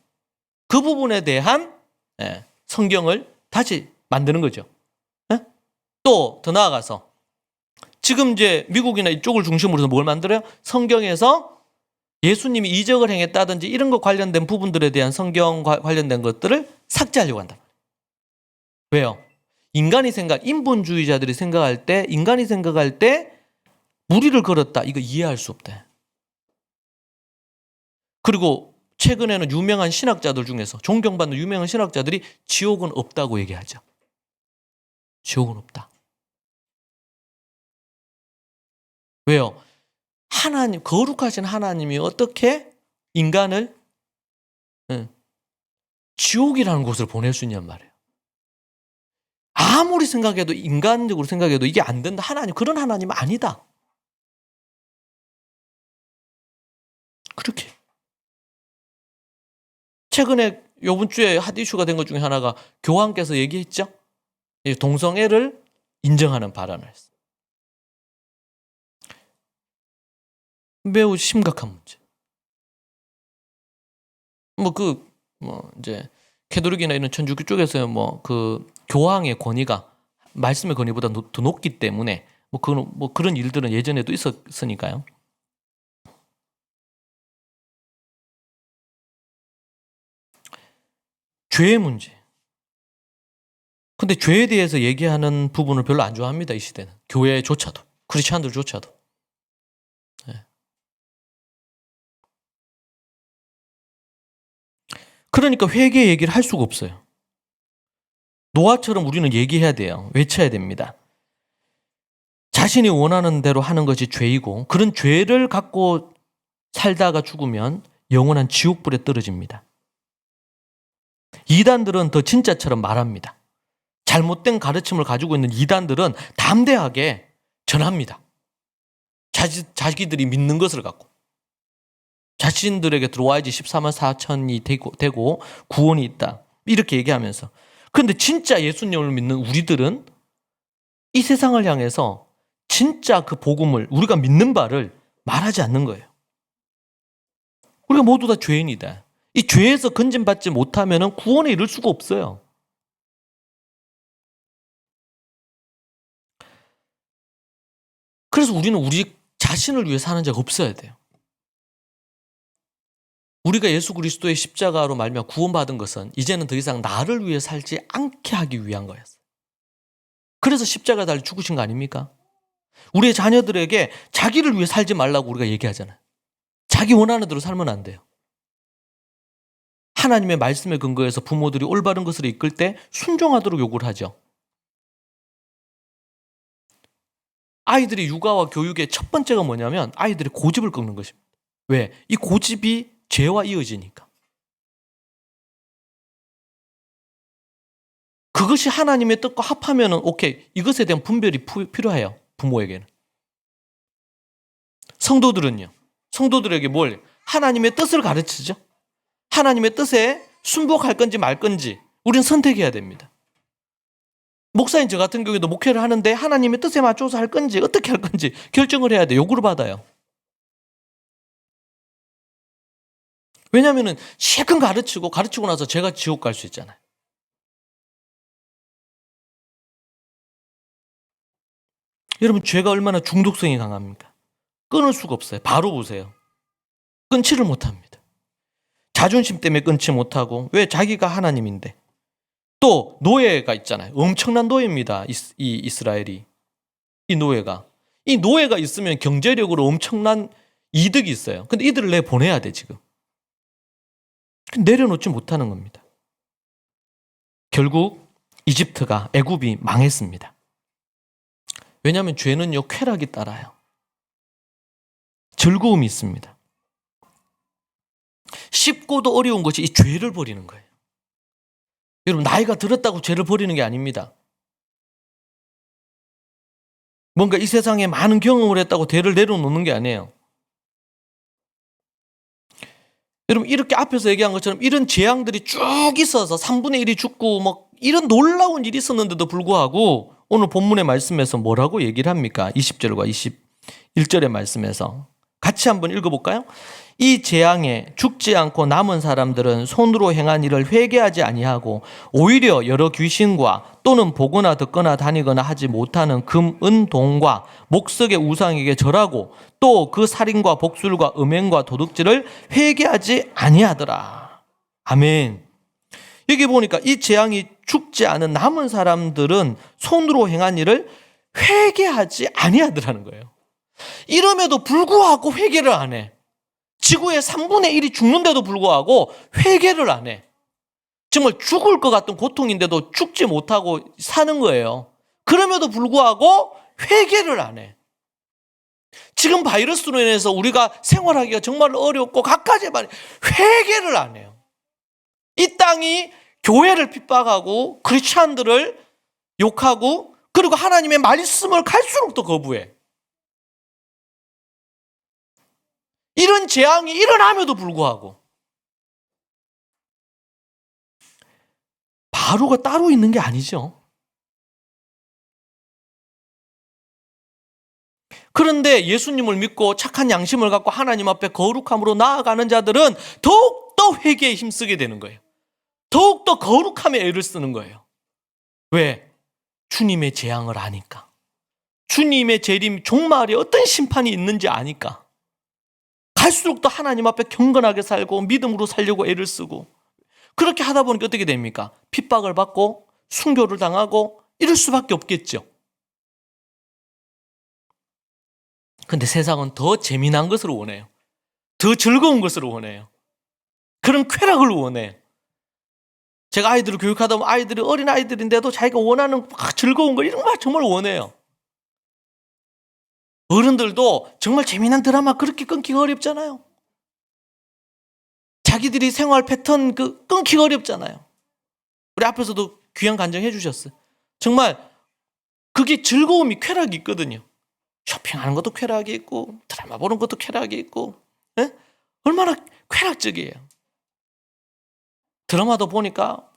그 부분에 대한 성경을 다시 만드는 거죠. 또 더 나아가서 지금 이제 미국이나 이쪽을 중심으로 해서 뭘 만들어요? 성경에서 예수님이 이적을 행했다든지 이런 것 관련된 부분들에 대한 성경 관련된 것들을 삭제하려고 한다. 왜요? 인본주의자들이 생각할 때, 인간이 생각할 때 무리를 걸었다. 이거 이해할 수 없대. 그리고 최근에는 유명한 신학자들 중에서, 존경받는 유명한 신학자들이 지옥은 없다고 얘기하죠. 지옥은 없다. 왜요? 하나님, 거룩하신 하나님이 어떻게 인간을 지옥이라는 곳을 보낼 수 있냔 말이에요. 아무리 생각해도, 인간적으로 생각해도 이게 안 된다. 하나님, 그런 하나님은 아니다. 그렇게. 최근에 요번 주에 핫 이슈가 된 것 중에 하나가 교황께서 얘기했죠. 동성애를 인정하는 발언을 했어요. 매우 심각한 문제. 이제 캐톨릭이나 이런 천주교 쪽에서 교황의 권위가 말씀의 권위보다 더 높기 때문에 그런 일들은 예전에도 있었으니까요. 죄의 문제. 근데 죄에 대해서 얘기하는 부분을 별로 안 좋아합니다, 이 시대는. 교회조차도, 크리스찬들조차도. 네. 그러니까 회개 얘기를 할 수가 없어요. 노아처럼 우리는 얘기해야 돼요. 외쳐야 됩니다. 자신이 원하는 대로 하는 것이 죄이고, 그런 죄를 갖고 살다가 죽으면 영원한 지옥불에 떨어집니다. 이단들은 더 진짜처럼 말합니다. 잘못된 가르침을 가지고 있는 이단들은 담대하게 전합니다. 자기들이 믿는 것을 갖고. 자신들에게 들어와야지 14만 4천이 되고 구원이 있다. 이렇게 얘기하면서. 그런데 진짜 예수님을 믿는 우리들은 이 세상을 향해서 진짜 그 복음을, 우리가 믿는 바를 말하지 않는 거예요. 우리가 모두 다 죄인이다. 이 죄에서 건진받지 못하면 구원에 이를 수가 없어요. 그래서 우리는 우리 자신을 위해 사는 자가 없어야 돼요. 우리가 예수 그리스도의 십자가로 말미암아 구원받은 것은 이제는 더 이상 나를 위해 살지 않게 하기 위한 거였어요. 그래서 십자가 달려 죽으신 거 아닙니까? 우리의 자녀들에게 자기를 위해 살지 말라고 우리가 얘기하잖아요. 자기 원하는 대로 살면 안 돼요. 하나님의 말씀에 근거해서 부모들이 올바른 것으로 이끌 때 순종하도록 요구를 하죠. 아이들의 육아와 교육의 첫 번째가 뭐냐면 아이들의 고집을 꺾는 것입니다. 왜? 이 고집이 죄와 이어지니까. 그것이 하나님의 뜻과 합하면 오케이. 이것에 대한 분별이 필요해요. 부모에게는. 성도들은요. 성도들에게 뭘? 하나님의 뜻을 가르치죠. 하나님의 뜻에 순복할 건지 말 건지 우리는 선택해야 됩니다. 목사인 저 같은 경우에도 목회를 하는데 하나님의 뜻에 맞춰서 할 건지 어떻게 할 건지 결정을 해야 돼. 요구를 받아요. 왜냐하면 실컷 가르치고 나서 제가 지옥 갈 수 있잖아요. 여러분 죄가 얼마나 중독성이 강합니까? 끊을 수가 없어요. 바로 보세요. 끊지를 못합니다. 자존심 때문에 끊지 못하고 왜? 자기가 하나님인데. 또 노예가 있잖아요. 엄청난 노예입니다. 이 이스라엘이. 이 노예가 있으면 경제력으로 엄청난 이득이 있어요. 근데 이들을 내보내야 돼 지금. 내려놓지 못하는 겁니다. 결국 애굽이 망했습니다. 왜냐하면 죄는요 쾌락이 따라요. 즐거움이 있습니다. 쉽고도 어려운 것이 이 죄를 버리는 거예요. 여러분 나이가 들었다고 죄를 버리는 게 아닙니다. 뭔가 이 세상에 많은 경험을 했다고 죄를 내려놓는 게 아니에요. 여러분 이렇게 앞에서 얘기한 것처럼 이런 재앙들이 쭉 있어서 3분의 1이 죽고 뭐 이런 놀라운 일이 있었는데도 불구하고 오늘 본문의 말씀에서 뭐라고 얘기를 합니까? 20절과 21절의 말씀에서 같이 한번 읽어볼까요? 이 재앙에 죽지 않고 남은 사람들은 손으로 행한 일을 회개하지 아니하고 오히려 여러 귀신과 또는 보거나 듣거나 다니거나 하지 못하는 금, 은, 동과 목석의 우상에게 절하고 또 그 살인과 복술과 음행과 도둑질을 회개하지 아니하더라. 아멘. 여기 보니까 이 재앙이 죽지 않은 남은 사람들은 손으로 행한 일을 회개하지 아니하더라는 거예요. 이름에도 불구하고 회개를 안 해. 지구의 3분의 1이 죽는데도 불구하고 회개를 안 해. 정말 죽을 것 같은 고통인데도 죽지 못하고 사는 거예요. 그럼에도 불구하고 회개를 안 해. 지금 바이러스로 인해서 우리가 생활하기가 정말 어렵고 갖가지 말이 회개를 안 해요. 이 땅이 교회를 핍박하고 크리스찬들을 욕하고 그리고 하나님의 말씀을 갈수록 더 거부해. 이런 재앙이 일어남에도 불구하고 바로가 따로 있는 게 아니죠. 그런데 예수님을 믿고 착한 양심을 갖고 하나님 앞에 거룩함으로 나아가는 자들은 더욱더 회개에 힘쓰게 되는 거예요. 더욱더 거룩함에 애를 쓰는 거예요. 왜? 주님의 재앙을 아니까. 주님의 재림 종말에 어떤 심판이 있는지 아니까. 갈수록 더 하나님 앞에 경건하게 살고 믿음으로 살려고 애를 쓰고 그렇게 하다 보니까 어떻게 됩니까? 핍박을 받고 순교를 당하고 이럴 수밖에 없겠죠. 근데 세상은 더 재미난 것을 원해요. 더 즐거운 것을 원해요. 그런 쾌락을 원해요. 제가 아이들을 교육하다 보면 아이들이 어린 아이들인데도 자기가 원하는 즐거운 거 이런 거 정말 원해요. 어른들도 정말 재미난 드라마 그렇게 끊기가 어렵잖아요. 자기들이 생활 패턴 끊기가 어렵잖아요. 우리 앞에서도 귀한 간증해 주셨어요. 정말 그게 즐거움이 쾌락이 있거든요. 쇼핑하는 것도 쾌락이 있고 드라마 보는 것도 쾌락이 있고 얼마나 쾌락적이에요. 드라마도 보니까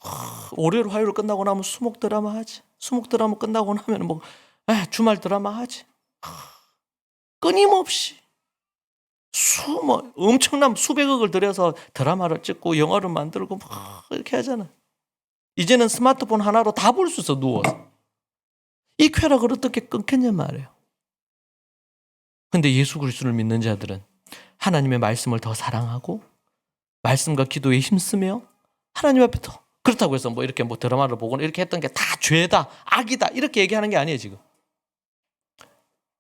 월요일 화요일 끝나고 나면 수목 드라마 하지. 수목 드라마 끝나고 나면 뭐 주말 드라마 하지. 끊임없이 엄청난 수백억을 들여서 드라마를 찍고 영화를 만들고 이렇게 하잖아. 이제는 스마트폰 하나로 다 볼 수 있어 누워서. 이 쾌락을 어떻게 끊겠냔 말이에요. 근데 예수 그리스도를 믿는 자들은 하나님의 말씀을 더 사랑하고 말씀과 기도에 힘쓰며 하나님 앞에 더 그렇다고 해서 뭐 이렇게 뭐 드라마를 보거나 이렇게 했던 게 다 죄다 악이다 이렇게 얘기하는 게 아니에요 지금.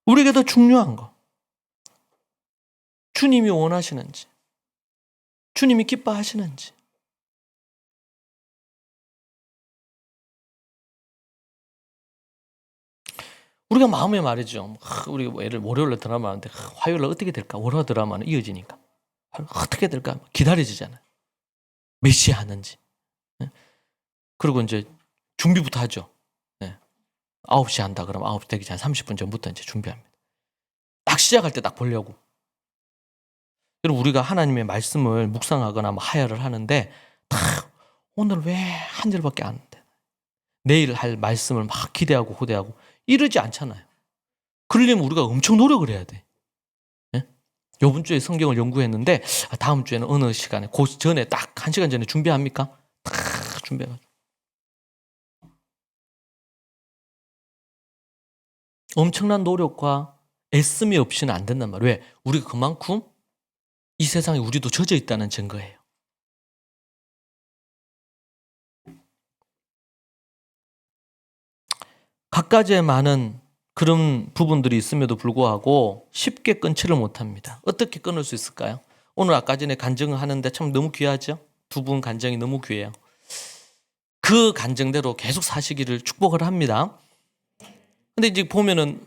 우리에게 더 중요한 거 주님이 원하시는지 주님이 기뻐하시는지 우리가 마음에 말이죠. 우리 애를 월요일에 드라마 하는데 화요일에 어떻게 될까? 월화 드라마는 이어지니까 어떻게 될까? 기다려지잖아요. 몇 시에 하는지. 그리고 이제 준비부터 하죠. 9시 한다 그러면 9시 되기 전 30분 전부터 이제 준비합니다. 딱 시작할 때 딱 보려고. 여러분 우리가 하나님의 말씀을 묵상하거나 뭐 하야를 하는데 오늘 왜 한 절밖에 안 돼? 내일 할 말씀을 막 기대하고 호대하고 이러지 않잖아요. 그러려면 우리가 엄청 노력을 해야 돼. 이번 주에 성경을 연구했는데 다음 주에는 어느 시간에 그 전에 딱 1시간 전에 준비합니까? 딱 준비해가지고 엄청난 노력과 애씀이 없이는 안 된단 말이에요. 왜? 우리가 그만큼 이 세상에 우리도 젖어 있다는 증거예요. 갖가지의 많은 그런 부분들이 있음에도 불구하고 쉽게 끊지를 못합니다. 어떻게 끊을 수 있을까요? 오늘 아까 전에 간증을 하는데 참 너무 귀하죠? 두 분 간증이 너무 귀해요. 그 간증대로 계속 사시기를 축복을 합니다. 근데 이제 보면은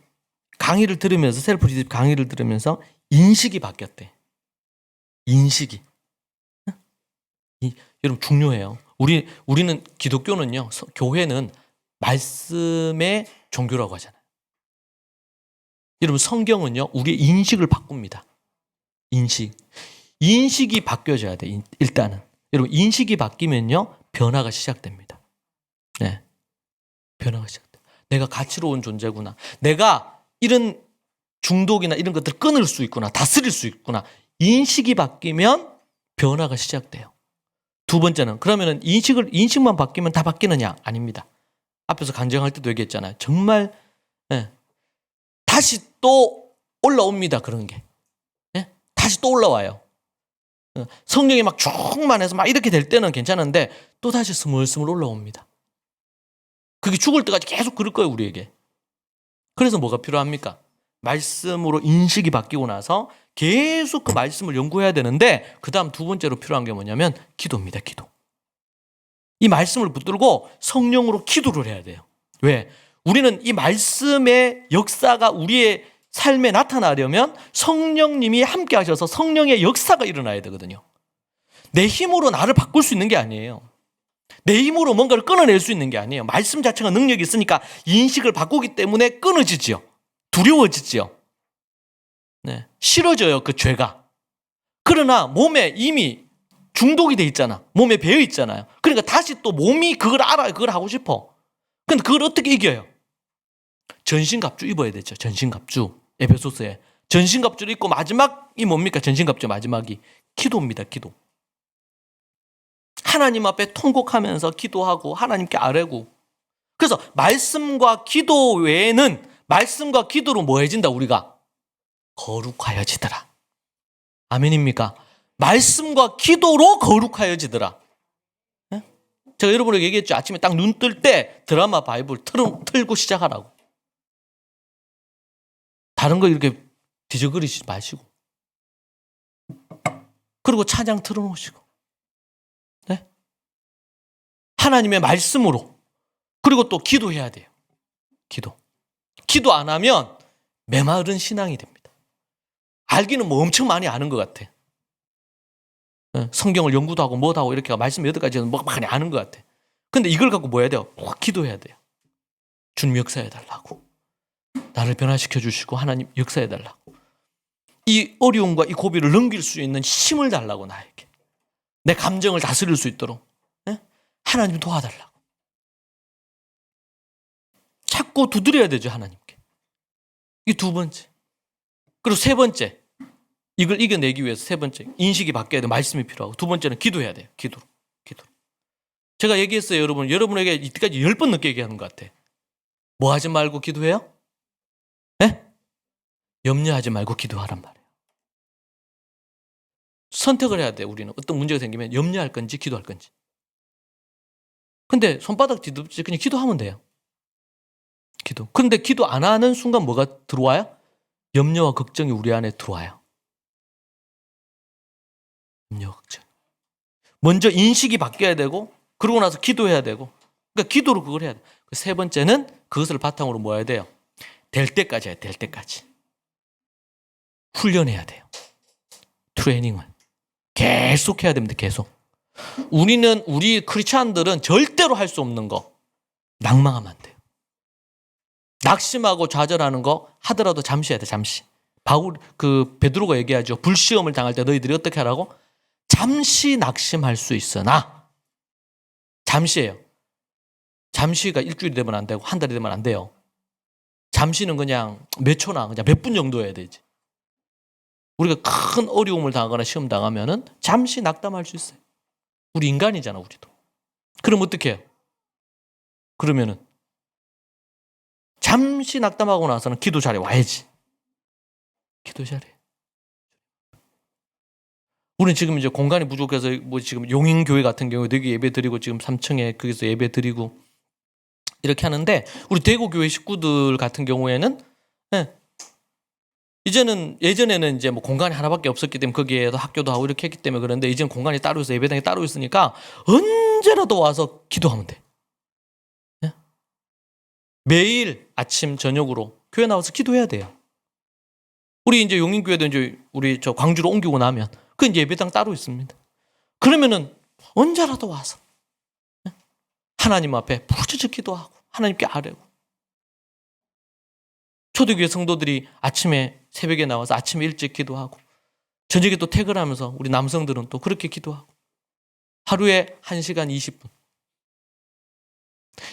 강의를 들으면서 셀프 리드 강의를 들으면서 인식이 바뀌었대. 인식이. 여러분 중요해요. 우리는 기독교는요. 교회는 말씀의 종교라고 하잖아요. 여러분 성경은요. 우리의 인식을 바꿉니다. 인식이 바뀌어져야 돼. 일단은. 여러분 인식이 바뀌면요. 변화가 시작됩니다. 네. 변화가 시작돼. 내가 가치로운 존재구나. 내가 이런 중독이나 이런 것들을 끊을 수 있구나. 다스릴 수 있구나. 인식이 바뀌면 변화가 시작돼요. 두 번째는 그러면은 인식만 바뀌면 다 바뀌느냐? 아닙니다. 앞에서 간증할 때도 얘기했잖아요. 정말 다시 또 올라옵니다. 그런 게. 다시 또 올라와요. 성령이 막 충만해서 막 이렇게 될 때는 괜찮은데 또 다시 스물스물 올라옵니다. 그게 죽을 때까지 계속 그럴 거예요. 우리에게. 그래서 뭐가 필요합니까? 말씀으로 인식이 바뀌고 나서 계속 그 말씀을 연구해야 되는데 그 다음 두 번째로 필요한 게 뭐냐면 기도입니다. 기도. 이 말씀을 붙들고 성령으로 기도를 해야 돼요. 왜? 우리는 이 말씀의 역사가 우리의 삶에 나타나려면 성령님이 함께 하셔서 성령의 역사가 일어나야 되거든요. 내 힘으로 나를 바꿀 수 있는 게 아니에요. 내 힘으로 뭔가를 끊어낼 수 있는 게 아니에요. 말씀 자체가 능력이 있으니까 인식을 바꾸기 때문에 끊어지지요. 두려워지지요. 네. 싫어져요. 그 죄가. 그러나 몸에 이미 중독이 돼 있잖아. 몸에 배어 있잖아요. 그러니까 다시 또 몸이 그걸 알아요. 그걸 하고 싶어. 근데 그걸 어떻게 이겨요? 전신갑주 입어야 되죠. 전신갑주. 에베소서에. 전신갑주를 입고 마지막이 뭡니까? 전신갑주 마지막이. 기도입니다. 기도. 하나님 앞에 통곡하면서 기도하고 하나님께 아뢰고. 그래서 말씀과 기도 외에는 말씀과 기도로 뭐 해진다 우리가? 거룩하여지더라. 아멘입니까? 말씀과 기도로 거룩하여지더라. 제가 여러분에게 얘기했죠. 아침에 딱 눈 뜰 때 드라마 바이블 틀고 시작하라고. 다른 거 이렇게 뒤적거리지 마시고. 그리고 찬양 틀어놓으시고. 네? 하나님의 말씀으로. 그리고 또 기도해야 돼요. 기도 안 하면 메마른 신앙이 됩니다. 알기는 뭐 엄청 많이 아는 것 같아. 성경을 연구도 하고 뭐도 하고 이렇게 말씀 8가지는 뭐 많이 아는 것 같아. 근데 이걸 갖고 뭐 해야 돼요? 기도해야 돼요. 주님 역사해 달라고. 나를 변화시켜 주시고 하나님 역사해 달라고. 이 어려움과 이 고비를 넘길 수 있는 힘을 달라고 나에게. 내 감정을 다스릴 수 있도록. 하나님 도와달라고. 자꾸 두드려야 되죠. 하나님께. 이 두 번째. 그리고 세 번째. 이걸 이겨내기 위해서 세 번째. 인식이 바뀌어야 돼. 말씀이 필요하고. 두 번째는 기도해야 돼요. 기도로. 제가 얘기했어요. 여러분에게 이때까지 10번 넘게 얘기하는 것 같아. 뭐 하지 말고 기도해요? 염려하지 말고 기도하란 말이에요. 선택을 해야 돼. 우리는 어떤 문제가 생기면 염려할 건지 기도할 건지. 근데 손바닥 뒤집지 그냥 기도하면 돼요. 기도. 근데 기도 안 하는 순간 뭐가 들어와요? 염려와 걱정이 우리 안에 들어와요. 염려와 걱정. 먼저 인식이 바뀌어야 되고 그러고 나서 기도해야 되고 그러니까 기도로 그걸 해야 돼. 세 번째는 그것을 바탕으로 뭐 해야 돼요? 될 때까지 해야 될 때까지. 훈련해야 돼요. 트레이닝을. 계속 해야 됩니다. 계속. 우리 크리스찬들은 절대로 할 수 없는 거. 낭망하면 안 돼요. 낙심하고 좌절하는 거 하더라도 잠시 해야 돼. 잠시. 베드로가 얘기하죠. 불시험을 당할 때 너희들이 어떻게 하라고? 잠시 낙심할 수 있으나 잠시예요. 잠시가 일주일이 되면 안 되고 한 달이 되면 안 돼요. 잠시는 그냥 몇 초나 그냥 몇 분 정도 해야 되지. 우리가 큰 어려움을 당하거나 시험 당하면은 잠시 낙담할 수 있어요. 우리 인간이잖아, 우리도. 그럼 어떻게 해요? 그러면은 잠시 낙담하고 나서는 기도 잘해 와야지. 기도 잘해. 우리는 지금 이제 공간이 부족해서 지금 용인교회 같은 경우에 되게 예배 드리고 지금 3층에 거기서 예배 드리고 이렇게 하는데 우리 대구교회 식구들 같은 경우에는 이제는 예전에는 이제 공간이 하나밖에 없었기 때문에 거기에도 학교도 하고 이렇게 했기 때문에 그런데 이제는 공간이 따로 있어 예배당이 따로 있으니까 언제라도 와서 기도하면 돼. 매일 아침 저녁으로 교회 나와서 기도해야 돼요. 우리 이제 용인교회도 이제 우리 저 광주로 옮기고 나면 그 이제 예배당 따로 있습니다. 그러면은 언제라도 와서 하나님 앞에 부르짖어 기도하고 하나님께 아뢰고. 초대교회 성도들이 아침에 새벽에 나와서 아침에 일찍 기도하고 저녁에 또 퇴근하면서 우리 남성들은 또 그렇게 기도하고 하루에 1시간 20분.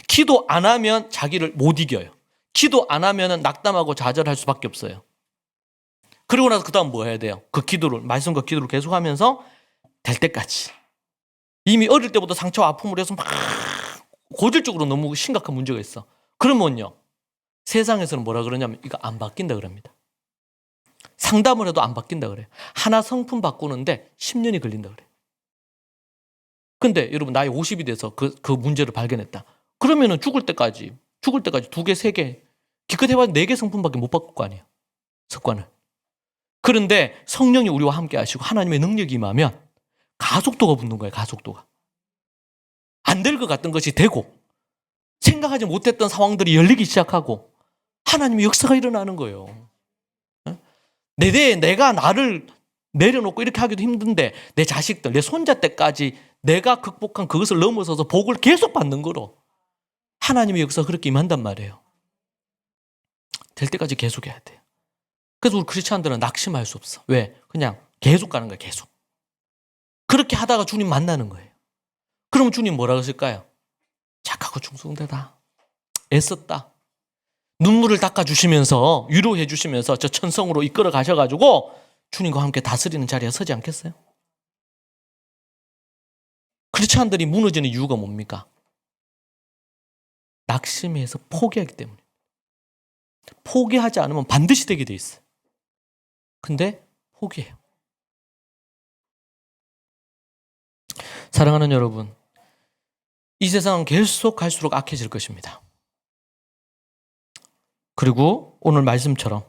기도 안 하면 자기를 못 이겨요. 기도 안 하면 낙담하고 좌절할 수밖에 없어요. 그리고 나서 그 다음 뭐 해야 돼요? 그 기도를, 말씀과 기도를 계속하면서 될 때까지. 이미 어릴 때부터 상처와 아픔을 해서 막 고질적으로 너무 심각한 문제가 있어. 그러면요, 세상에서는 뭐라 그러냐면 이거 안 바뀐다 그럽니다. 상담을 해도 안 바뀐다 그래요. 하나 성품 바꾸는데 10년이 걸린다 그래요. 근데 여러분 나이 50이 돼서 그 문제를 발견했다. 그러면은 죽을 때까지 2개, 3개, 기껏 해봐야 4개 성품밖에 못 바꿀 거 아니에요. 습관을. 그런데 성령이 우리와 함께 하시고 하나님의 능력이 임하면 가속도가 붙는 거예요. 가속도가. 안 될 것 같던 것이 되고 생각하지 못했던 상황들이 열리기 시작하고 하나님의 역사가 일어나는 거예요. 내가 나를 내려놓고 이렇게 하기도 힘든데 내 자식들, 내 손자 때까지 내가 극복한 그것을 넘어서서 복을 계속 받는 거로 하나님의 역사가 그렇게 임한단 말이에요. 될 때까지 계속해야 돼요. 그래서 우리 크리스찬들은 낙심할 수 없어. 왜? 그냥 계속 가는 거예요. 계속. 그렇게 하다가 주님 만나는 거예요. 그러면 주님 뭐라 그러실까요? 착하고 충성되다. 애썼다. 눈물을 닦아주시면서 위로해 주시면서 저 천성으로 이끌어 가셔가지고 주님과 함께 다스리는 자리에 서지 않겠어요? 크리스찬들이 무너지는 이유가 뭡니까? 낙심해서 포기하기 때문에. 포기하지 않으면 반드시 되게 돼 있어요. 근데 포기해요. 사랑하는 여러분, 이 세상은 계속 갈수록 악해질 것입니다. 그리고 오늘 말씀처럼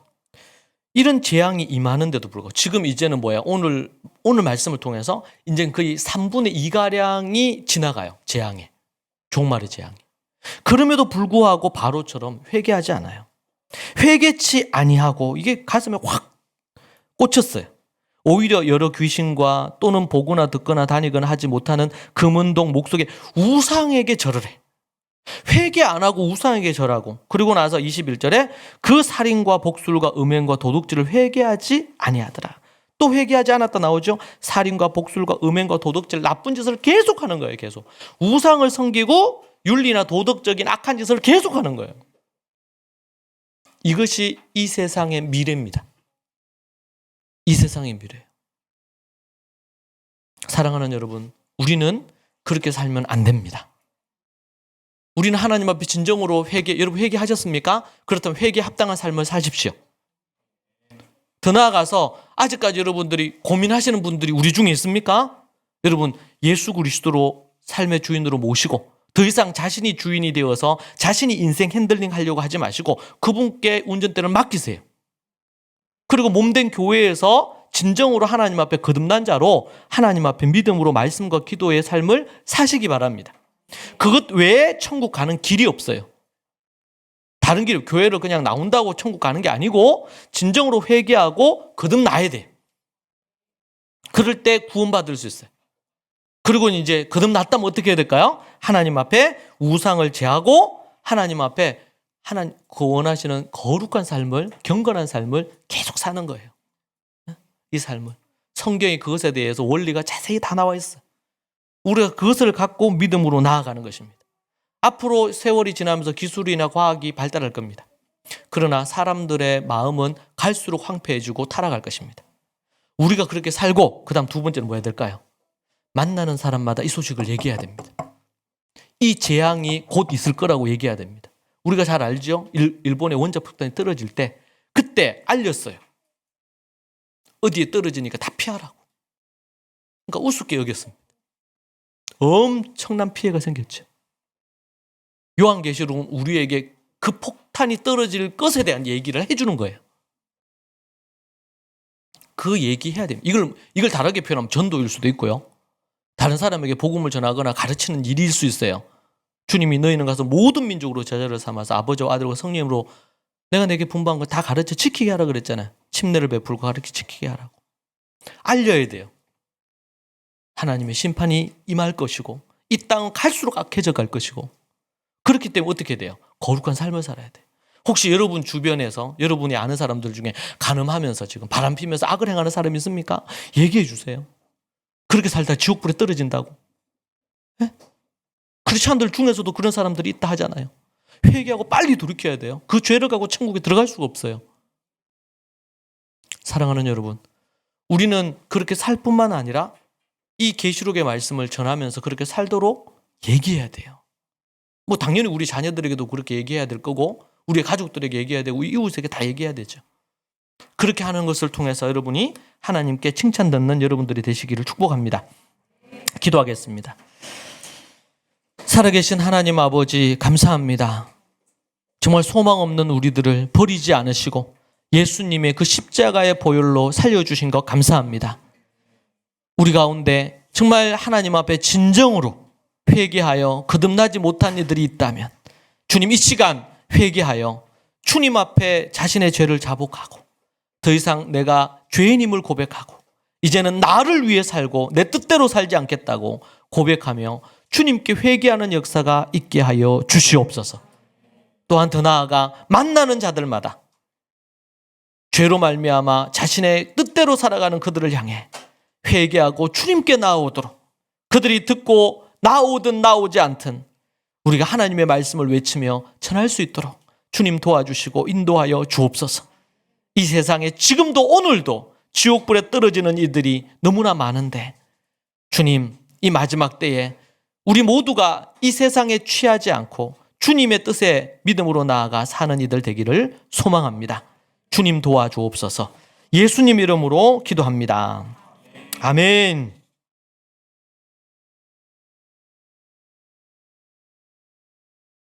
이런 재앙이 임하는데도 불구하고 지금 이제는 뭐야? 오늘 말씀을 통해서 이제 거의 3분의 2가량이 지나가요. 재앙에. 종말의 재앙이. 그럼에도 불구하고 바로처럼 회개하지 않아요. 회개치 아니하고 이게 가슴에 확 꽂혔어요. 오히려 여러 귀신과 또는 보거나 듣거나 다니거나 하지 못하는 금은동 목석의 우상에게 절을 해. 회개 안 하고 우상에게 절하고 그리고 나서 21절에 그 살인과 복술과 음행과 도둑질을 회개하지 아니하더라. 또 회개하지 않았다 나오죠. 살인과 복술과 음행과 도둑질 나쁜 짓을 계속하는 거예요. 계속. 우상을 섬기고 윤리나 도덕적인 악한 짓을 계속하는 거예요. 이것이 이 세상의 미래입니다. 이 세상의 미래예요. 사랑하는 여러분, 우리는 그렇게 살면 안 됩니다. 우리는 하나님 앞에 진정으로 여러분 회개하셨습니까? 그렇다면 회개에 합당한 삶을 사십시오. 더 나아가서 아직까지 여러분들이 고민하시는 분들이 우리 중에 있습니까? 여러분 예수 그리스도로 삶의 주인으로 모시고 더 이상 자신이 주인이 되어서 자신이 인생 핸들링 하려고 하지 마시고 그분께 운전대를 맡기세요. 그리고 몸된 교회에서 진정으로 하나님 앞에 거듭난 자로 하나님 앞에 믿음으로 말씀과 기도의 삶을 사시기 바랍니다. 그것 외에 천국 가는 길이 없어요. 다른 길, 교회를 그냥 나온다고 천국 가는 게 아니고 진정으로 회개하고 거듭나야 돼. 그럴 때 구원받을 수 있어요. 그리고 이제 거듭났다면 어떻게 해야 될까요? 하나님 앞에 우상을 제하고 하나님 앞에 하나님 원하시는 거룩한 삶을, 경건한 삶을 계속 사는 거예요. 이 삶을. 성경이 그것에 대해서 원리가 자세히 다 나와 있어요. 우리가 그것을 갖고 믿음으로 나아가는 것입니다. 앞으로 세월이 지나면서 기술이나 과학이 발달할 겁니다. 그러나 사람들의 마음은 갈수록 황폐해지고 타락할 것입니다. 우리가 그렇게 살고 그다음 두 번째는 뭐 해야 될까요? 만나는 사람마다 이 소식을 얘기해야 됩니다. 이 재앙이 곧 있을 거라고 얘기해야 됩니다. 우리가 잘 알죠? 일본의 원자 폭탄이 떨어질 때 그때 알렸어요. 어디에 떨어지니까 다 피하라고. 그러니까 우습게 여겼습니다. 엄청난 피해가 생겼죠. 요한계시록은 우리에게 그 폭탄이 떨어질 것에 대한 얘기를 해주는 거예요. 그 얘기해야 됩니다. 이걸 다르게 표현하면 전도일 수도 있고요. 다른 사람에게 복음을 전하거나 가르치는 일일 수 있어요. 주님이 너희는 가서 모든 민족으로 제자를 삼아서 아버지와 아들과 성령으로 내가 내게 분부한 거 다 가르쳐 지키게 하라 그랬잖아요. 침례를 베풀고 가르쳐 지키게 하라고. 알려야 돼요. 하나님의 심판이 임할 것이고 이 땅은 갈수록 악해져 갈 것이고 그렇기 때문에 어떻게 돼요? 거룩한 삶을 살아야 돼요. 혹시 여러분 주변에서 여러분이 아는 사람들 중에 간음하면서 지금 바람 피면서 악을 행하는 사람이 있습니까? 얘기해 주세요. 그렇게 살다 지옥불에 떨어진다고. 네? 크리스찬들 중에서도 그런 사람들이 있다 하잖아요. 회개하고 빨리 돌이켜야 돼요. 그 죄를 가고 천국에 들어갈 수가 없어요. 사랑하는 여러분, 우리는 그렇게 살 뿐만 아니라 이 계시록의 말씀을 전하면서 그렇게 살도록 얘기해야 돼요. 뭐 당연히 우리 자녀들에게도 그렇게 얘기해야 될 거고 우리 가족들에게 얘기해야 되고 이웃에게 다 얘기해야 되죠. 그렇게 하는 것을 통해서 여러분이 하나님께 칭찬 듣는 여러분들이 되시기를 축복합니다. 기도하겠습니다. 살아계신 하나님 아버지 감사합니다. 정말 소망 없는 우리들을 버리지 않으시고 예수님의 그 십자가의 보혈로 살려주신 것 감사합니다. 우리 가운데 정말 하나님 앞에 진정으로 회개하여 거듭나지 못한 이들이 있다면 주님 이 시간 회개하여 주님 앞에 자신의 죄를 자복하고 더 이상 내가 죄인임을 고백하고 이제는 나를 위해 살고 내 뜻대로 살지 않겠다고 고백하며 주님께 회개하는 역사가 있게 하여 주시옵소서. 또한 더 나아가 만나는 자들마다 죄로 말미암아 자신의 뜻대로 살아가는 그들을 향해 회개하고 주님께 나아오도록 그들이 듣고 나오든 나오지 않든 우리가 하나님의 말씀을 외치며 전할 수 있도록 주님 도와주시고 인도하여 주옵소서. 이 세상에 지금도 오늘도 지옥불에 떨어지는 이들이 너무나 많은데 주님 이 마지막 때에 우리 모두가 이 세상에 취하지 않고 주님의 뜻에 믿음으로 나아가 사는 이들 되기를 소망합니다. 주님 도와주옵소서. 예수님 이름으로 기도합니다. 아멘.